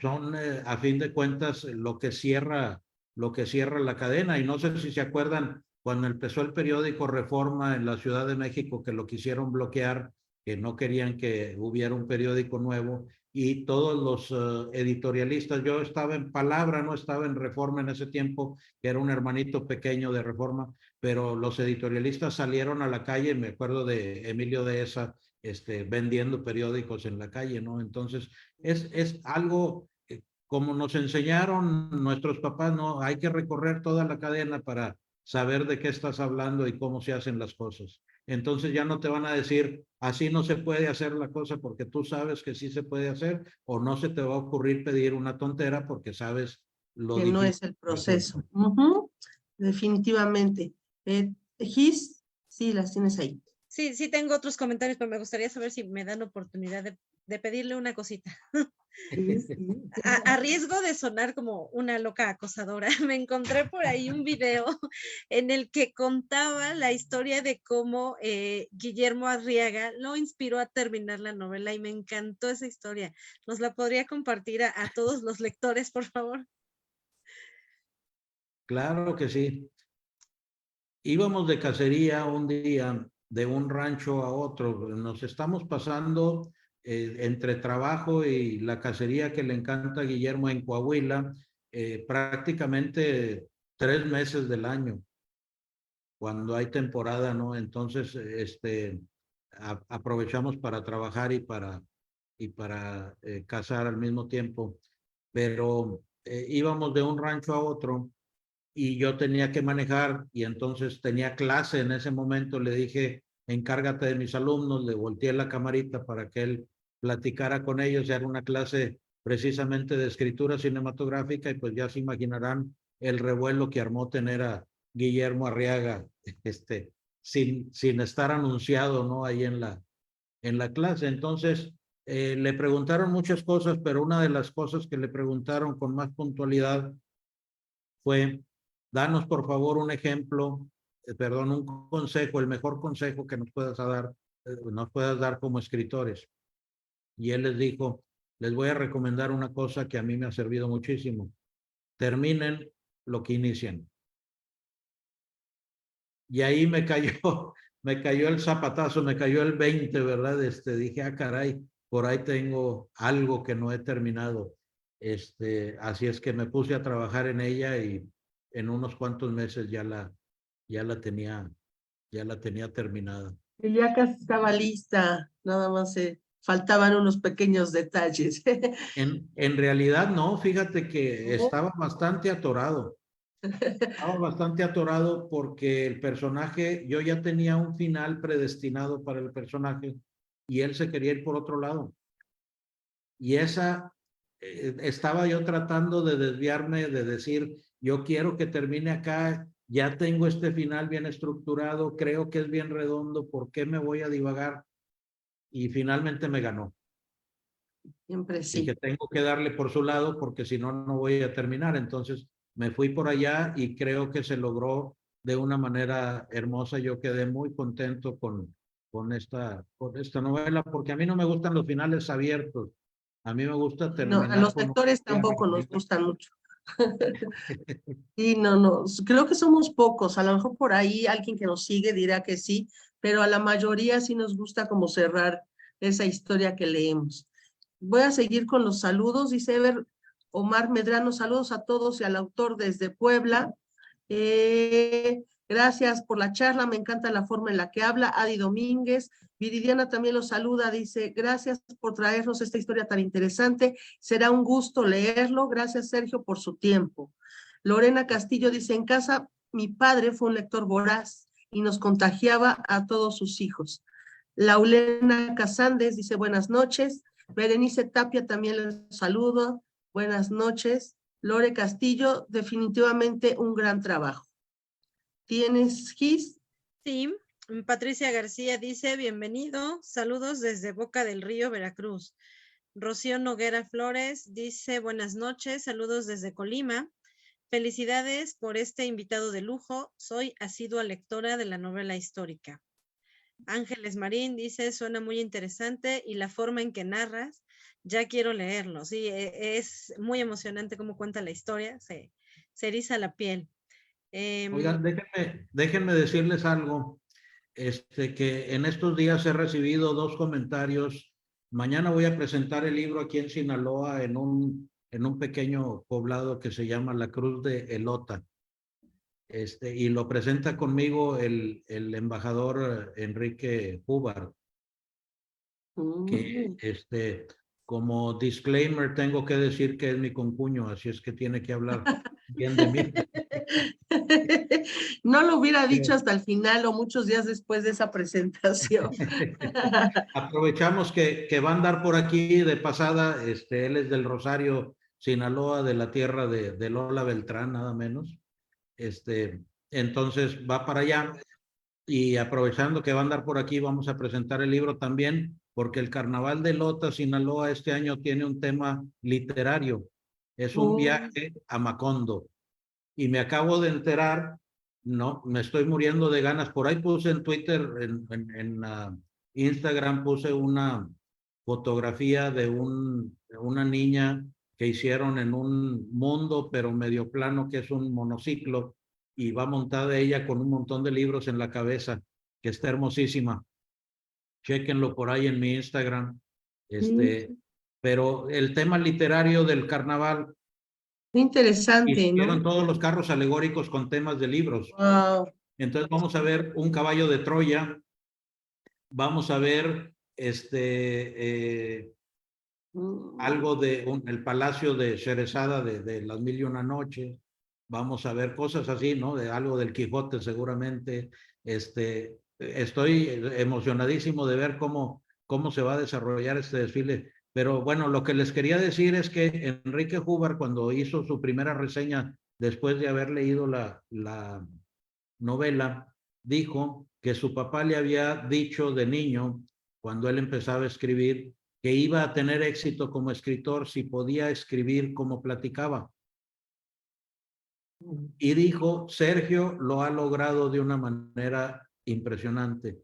a fin de cuentas lo que cierra la cadena. Y no sé si se acuerdan cuando empezó el periódico Reforma en la Ciudad de México, que lo quisieron bloquear, que no querían que hubiera un periódico nuevo, y todos los editorialistas, yo estaba en Palabra, no estaba en Reforma en ese tiempo, que era un hermanito pequeño de Reforma, pero los editorialistas salieron a la calle, me acuerdo de Emilio Dehesa, vendiendo periódicos en la calle, ¿no? Entonces, es algo, como nos enseñaron nuestros papás, ¿no? Hay que recorrer toda la cadena para saber de qué estás hablando y cómo se hacen las cosas. Entonces ya no te van a decir, así no se puede hacer la cosa porque tú sabes que sí se puede hacer, o no se te va a ocurrir pedir una tontera porque sabes lo Que no difícil es el que resulta. proceso. Definitivamente. Gis, sí, las tienes ahí. Sí, sí tengo otros comentarios, pero me gustaría saber si me dan oportunidad de pedirle una cosita. Sí, sí. A riesgo de sonar como una loca acosadora, me encontré por ahí un video en el que contaba la historia de cómo Guillermo Arriaga lo inspiró a terminar la novela y me encantó esa historia. ¿Nos la podría compartir a todos los lectores, por favor? Claro que sí. Íbamos de cacería un día de un rancho a otro. Nos estamos pasando entre trabajo y la cacería que le encanta a Guillermo en Coahuila, prácticamente 3 meses del año, cuando hay temporada, ¿no? Entonces, aprovechamos para trabajar y para cazar al mismo tiempo. Pero íbamos de un rancho a otro y yo tenía que manejar y entonces tenía clase en ese momento. Le dije, encárgate de mis alumnos, le volteé la camarita para que él platicara con ellos. Era una clase precisamente de escritura cinematográfica y pues ya se imaginarán el revuelo que armó tener a Guillermo Arriaga, sin estar anunciado, ¿no? Ahí en la clase. Entonces, le preguntaron muchas cosas, pero una de las cosas que le preguntaron con más puntualidad fue, danos por favor un ejemplo, perdón, un consejo, el mejor consejo que nos puedas dar como escritores. Y él les dijo, les voy a recomendar una cosa que a mí me ha servido muchísimo. Terminen lo que inician. Y ahí me cayó, me cayó el zapatazo, me cayó el 20, ¿verdad? Dije, ah, caray, por ahí tengo algo que no he terminado. Así es que me puse a trabajar en ella y en unos cuantos meses ya la tenía terminada. Y ya casi estaba lista, nada más faltaban unos pequeños detalles. En realidad no, fíjate que ¿No? estaba bastante atorado porque el personaje, yo ya tenía un final predestinado para el personaje y él se quería ir por otro lado. Y estaba yo tratando de desviarme, de decir, yo quiero que termine acá, ya tengo este final bien estructurado, creo que es bien redondo, ¿por qué me voy a divagar? Y finalmente me ganó. Siempre sí. Dije, tengo que darle por su lado porque si no, no voy a terminar. Entonces me fui por allá y creo que se logró de una manera hermosa. Yo quedé muy contento con esta novela porque a mí no me gustan los finales abiertos. A mí me gusta No, a terminar los con un lectores cierre. tampoco nos gustan mucho. Y no, no, creo que somos pocos. A lo mejor por ahí alguien que nos sigue dirá que sí, pero a la mayoría sí nos gusta como cerrar esa historia que leemos. Voy a seguir con los saludos. Dice Ever Omar Medrano, saludos a todos y al autor desde Puebla. Gracias por la charla, me encanta la forma en la que habla. Adi Domínguez, Viridiana también los saluda, dice, gracias por traernos esta historia tan interesante. Será un gusto leerlo. Gracias, Sergio, por su tiempo. Lorena Castillo dice, en casa mi padre fue un lector voraz y nos contagiaba a todos sus hijos. Laulena Casández dice, buenas noches. Berenice Tapia también les saludo. Buenas noches. Lore Castillo, definitivamente un gran trabajo. ¿Tienes, Gis? Sí, Patricia García dice, bienvenido, saludos desde Boca del Río, Veracruz. Rocío Noguera Flores dice, buenas noches, saludos desde Colima. Felicidades por este invitado de lujo, soy asidua lectora de la novela histórica. Ángeles Marín dice, suena muy interesante y la forma en que narras, ya quiero leerlo. Sí, es muy emocionante cómo cuenta la historia, se eriza la piel. Oigan, déjenme decirles algo, que en estos días he recibido 2 comentarios. Mañana voy a presentar el libro aquí en Sinaloa, en un pequeño poblado que se llama La Cruz de Elota. Y lo presenta conmigo el embajador Enrique Hubbard, que como disclaimer tengo que decir que es mi concuño, así es que tiene que hablar bien de mí. No lo hubiera dicho hasta el final o muchos días después de esa presentación. Aprovechamos que va a andar por aquí de pasada. Él es del Rosario, Sinaloa, de la tierra de Lola Beltrán, nada menos. Entonces va para allá, y aprovechando que va a andar por aquí, vamos a presentar el libro también, porque el Carnaval de Lota, Sinaloa, este año tiene un tema literario. Es un viaje a Macondo. Y me acabo de enterar, no, me estoy muriendo de ganas. Por ahí puse en Twitter, en Instagram, puse una fotografía de una niña que hicieron en un mundo, pero medio plano, que es un monociclo, y va montada ella con un montón de libros en la cabeza, que está hermosísima. Chéquenlo por ahí en mi Instagram. Pero el tema literario del carnaval, Interesante, hicieron ¿no? todos los carros alegóricos con temas de libros. Wow. Entonces vamos a ver un caballo de Troya, vamos a ver algo de el palacio de Sherezada de las Mil y Una Noches, vamos a ver cosas así, ¿no? De algo del Quijote seguramente. Estoy emocionadísimo de ver cómo se va a desarrollar este desfile. Pero bueno, lo que les quería decir es que Enrique Hubbard, cuando hizo su primera reseña después de haber leído la novela, dijo que su papá le había dicho de niño, cuando él empezaba a escribir, que iba a tener éxito como escritor si podía escribir como platicaba. Y dijo, Sergio lo ha logrado de una manera impresionante.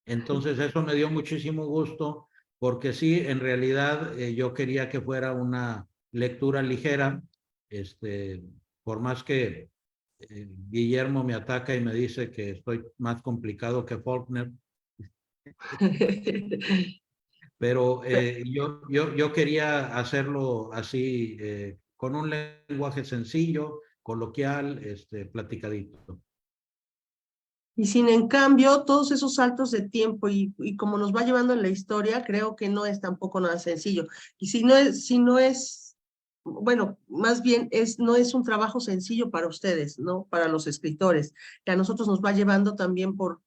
Entonces eso me dio muchísimo gusto, porque sí, en realidad yo quería que fuera una lectura ligera, por más que Guillermo me ataca y me dice que estoy más complicado que Faulkner, pero yo quería hacerlo así, con un lenguaje sencillo, coloquial, platicadito. Y sin en cambio, todos esos saltos de tiempo y como nos va llevando en la historia, creo que no es tampoco nada sencillo. Y si no es, bueno, más bien no es un trabajo sencillo para ustedes, ¿no? Para los escritores, que a nosotros nos va llevando también por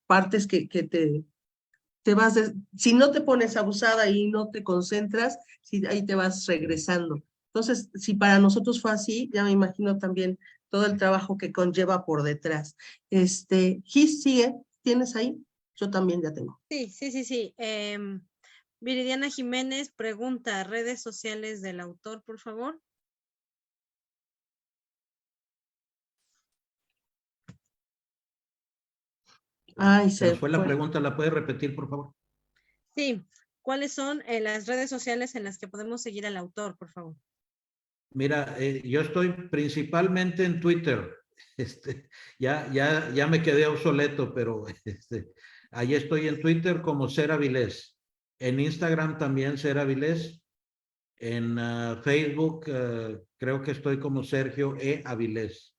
partes que te vas, si no te pones abusada y no te concentras, ahí te vas regresando. Entonces, si para nosotros fue así, ya me imagino también todo el trabajo que conlleva por detrás. Gis, sigue, ¿tienes ahí? Yo también ya tengo. Sí. Viridiana Jiménez pregunta, redes sociales del autor, por favor. Ay, Se nos fue la pregunta, ¿la puede repetir, por favor? Sí, ¿cuáles son las redes sociales en las que podemos seguir al autor, por favor? Mira, yo estoy principalmente en Twitter. Ya me quedé obsoleto, pero ahí estoy en Twitter como Ser Avilés. En Instagram también Ser Avilés. En Facebook creo que estoy como Sergio E. Avilés.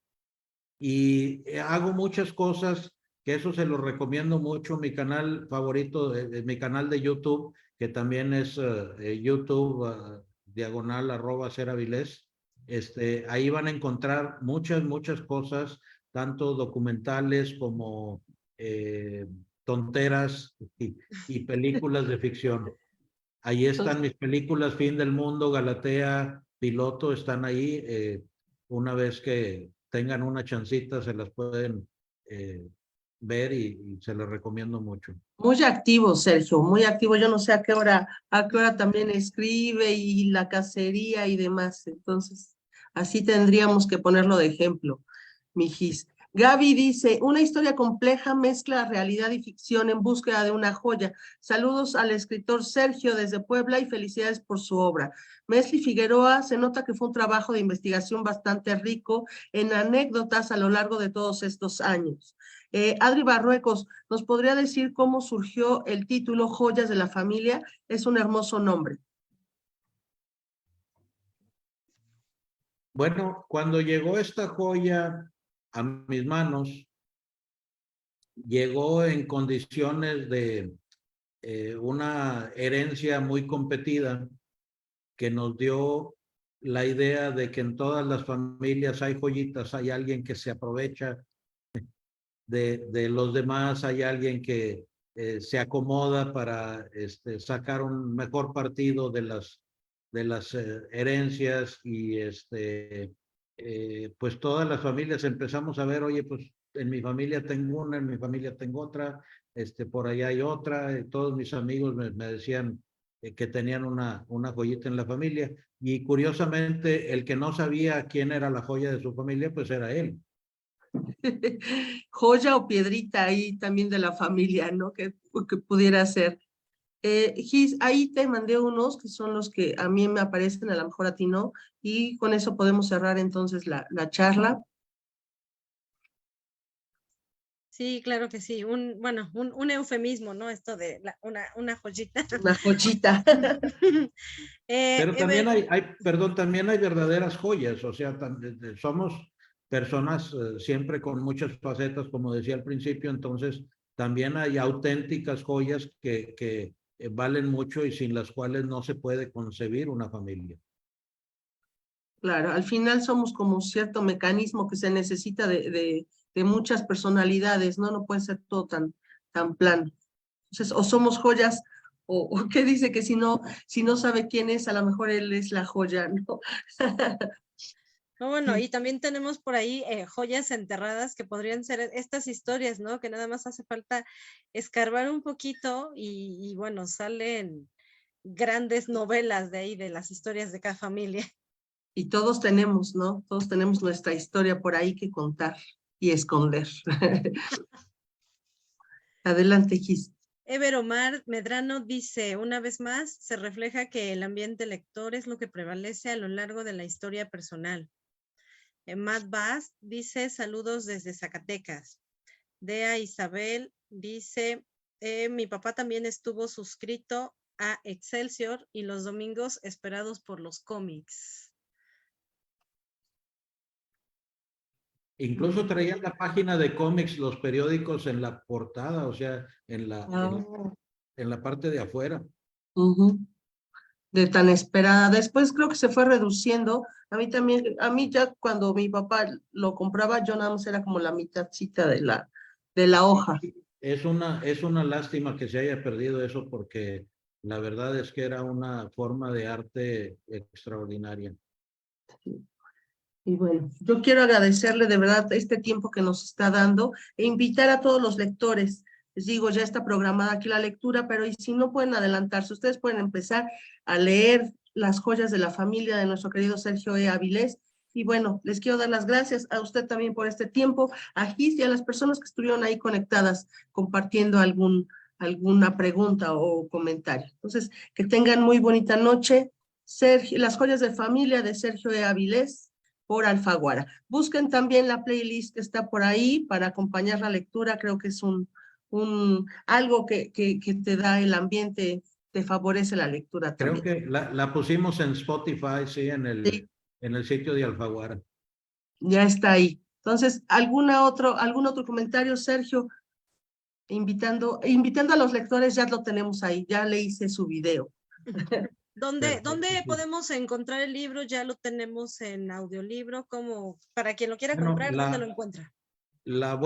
Y hago muchas cosas que eso se lo recomiendo mucho. Mi canal favorito, mi canal de YouTube, que también es YouTube / Ser Avilés. Ahí van a encontrar muchas cosas, tanto documentales como tonteras y películas de ficción. Ahí están mis películas, Fin del Mundo, Galatea, Piloto, están ahí. Una vez que tengan una chancita, se las pueden ver y se las recomiendo mucho. Muy activo, Sergio, muy activo. Yo no sé a qué hora también escribe y la cacería y demás. Entonces, así tendríamos que ponerlo de ejemplo, mi Gis. Gaby dice, una historia compleja mezcla realidad y ficción en búsqueda de una joya. Saludos al escritor Sergio desde Puebla y felicidades por su obra. Mesli Figueroa, se nota que fue un trabajo de investigación bastante rico en anécdotas a lo largo de todos estos años. Adri Barruecos, ¿nos podría decir cómo surgió el título Joyas de la Familia? Es un hermoso nombre. Bueno, cuando llegó esta joya a mis manos, llegó en condiciones de una herencia muy competida que nos dio la idea de que en todas las familias hay joyitas, hay alguien que se aprovecha de los demás, hay alguien que se acomoda para sacar un mejor partido de las herencias y pues todas las familias empezamos a ver, oye, pues en mi familia tengo una, en mi familia tengo otra, por allá hay otra, todos mis amigos me decían que tenían una joyita en la familia y curiosamente el que no sabía quién era la joya de su familia, pues era él. Joya o piedrita ahí también de la familia, ¿no? Que pudiera ser. Gis, ahí te mandé unos que son los que a mí me aparecen, a lo mejor a ti no, y con eso podemos cerrar entonces la charla. Sí, claro que sí. Bueno, un eufemismo, ¿no? Esto de una joyita. Una joyita. Pero también Ever, perdón, también hay verdaderas joyas, o sea, somos personas siempre con muchas facetas, como decía al principio, entonces también hay auténticas joyas que valen mucho y sin las cuales no se puede concebir una familia. Claro, al final somos como cierto mecanismo que se necesita de muchas personalidades, ¿no? No puede ser todo tan plano. Entonces, o somos joyas, o qué dice que si no sabe quién es, a lo mejor él es la joya, ¿no? no, bueno, y también tenemos por ahí joyas enterradas que podrían ser estas historias, ¿no? Que nada más hace falta escarbar un poquito y bueno, salen grandes novelas de ahí, de las historias de cada familia. Y todos tenemos, ¿no? Todos tenemos nuestra historia por ahí que contar y esconder. Adelante, Gis. Ever Omar Medrano dice, una vez más, se refleja que el ambiente lector es lo que prevalece a lo largo de la historia personal. Matt Bass dice, saludos desde Zacatecas. Dea Isabel dice, mi papá también estuvo suscrito a Excelsior y los domingos esperados por los cómics. Incluso traían la página de cómics, los periódicos en la portada, o sea, en la parte de afuera. Uh-huh. De tan esperada. Después creo que se fue reduciendo. A mí también, a mí ya cuando mi papá lo compraba, yo nada más era como la mitadcita de la hoja. Es una lástima que se haya perdido eso porque la verdad es que era una forma de arte extraordinaria. Y bueno, yo quiero agradecerle de verdad este tiempo que nos está dando e invitar a todos los lectores. Les digo, ya está programada aquí la lectura, pero y si no pueden adelantarse, ustedes pueden empezar a leer Las joyas de la familia de nuestro querido Sergio E. Avilés. Y bueno, les quiero dar las gracias a usted también por este tiempo, a Gis y a las personas que estuvieron ahí conectadas compartiendo alguna pregunta o comentario. Entonces, que tengan muy bonita noche. Sergio, Las joyas de familia de Sergio E. Avilés por Alfaguara. Busquen también la playlist que está por ahí para acompañar la lectura. Creo que es algo que te da el ambiente, te favorece la lectura Creo también. que la pusimos en Spotify, sí, Sí, en el sitio de Alfaguara. ya está ahí. Entonces, algún otro comentario, Sergio? Invitando a los lectores, ya lo tenemos ahí, ya le hice su video. ¿Dónde Sí. podemos encontrar el libro? Ya lo tenemos en audiolibro, como para quien lo quiera Bueno, comprar, ¿dónde lo encuentra? la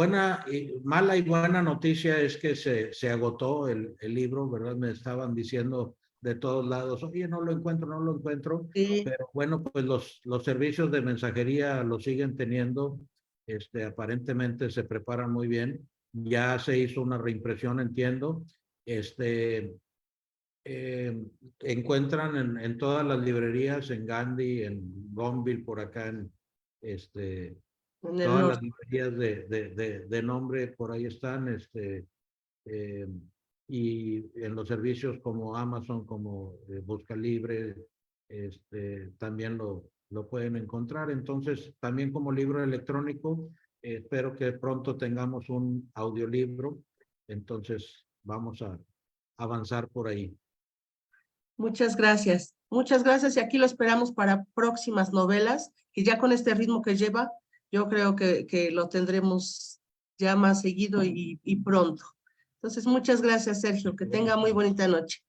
mala y buena noticia es que se agotó el libro, ¿verdad? Me estaban diciendo de todos lados, oye, no lo encuentro, no lo encuentro. Sí. Pero bueno, pues los servicios de mensajería lo siguen teniendo. Aparentemente se preparan muy bien. Ya se hizo una reimpresión, entiendo. Encuentran en todas las librerías, en Gandhi, en Gonville, por acá este, En el Todas norte. las librerías de nombre por ahí están, y en los servicios como Amazon, como Busca Libre, también lo pueden encontrar. Entonces, también como libro electrónico, espero que pronto tengamos un audiolibro. Entonces, vamos a avanzar por ahí. Muchas gracias. Muchas gracias y aquí lo esperamos para próximas novelas, que ya con este ritmo que lleva, yo creo que lo tendremos ya más seguido y pronto. Entonces, muchas gracias, Sergio. Que tenga muy bonita noche.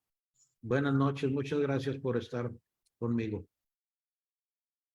Buenas noches, muchas gracias por estar conmigo.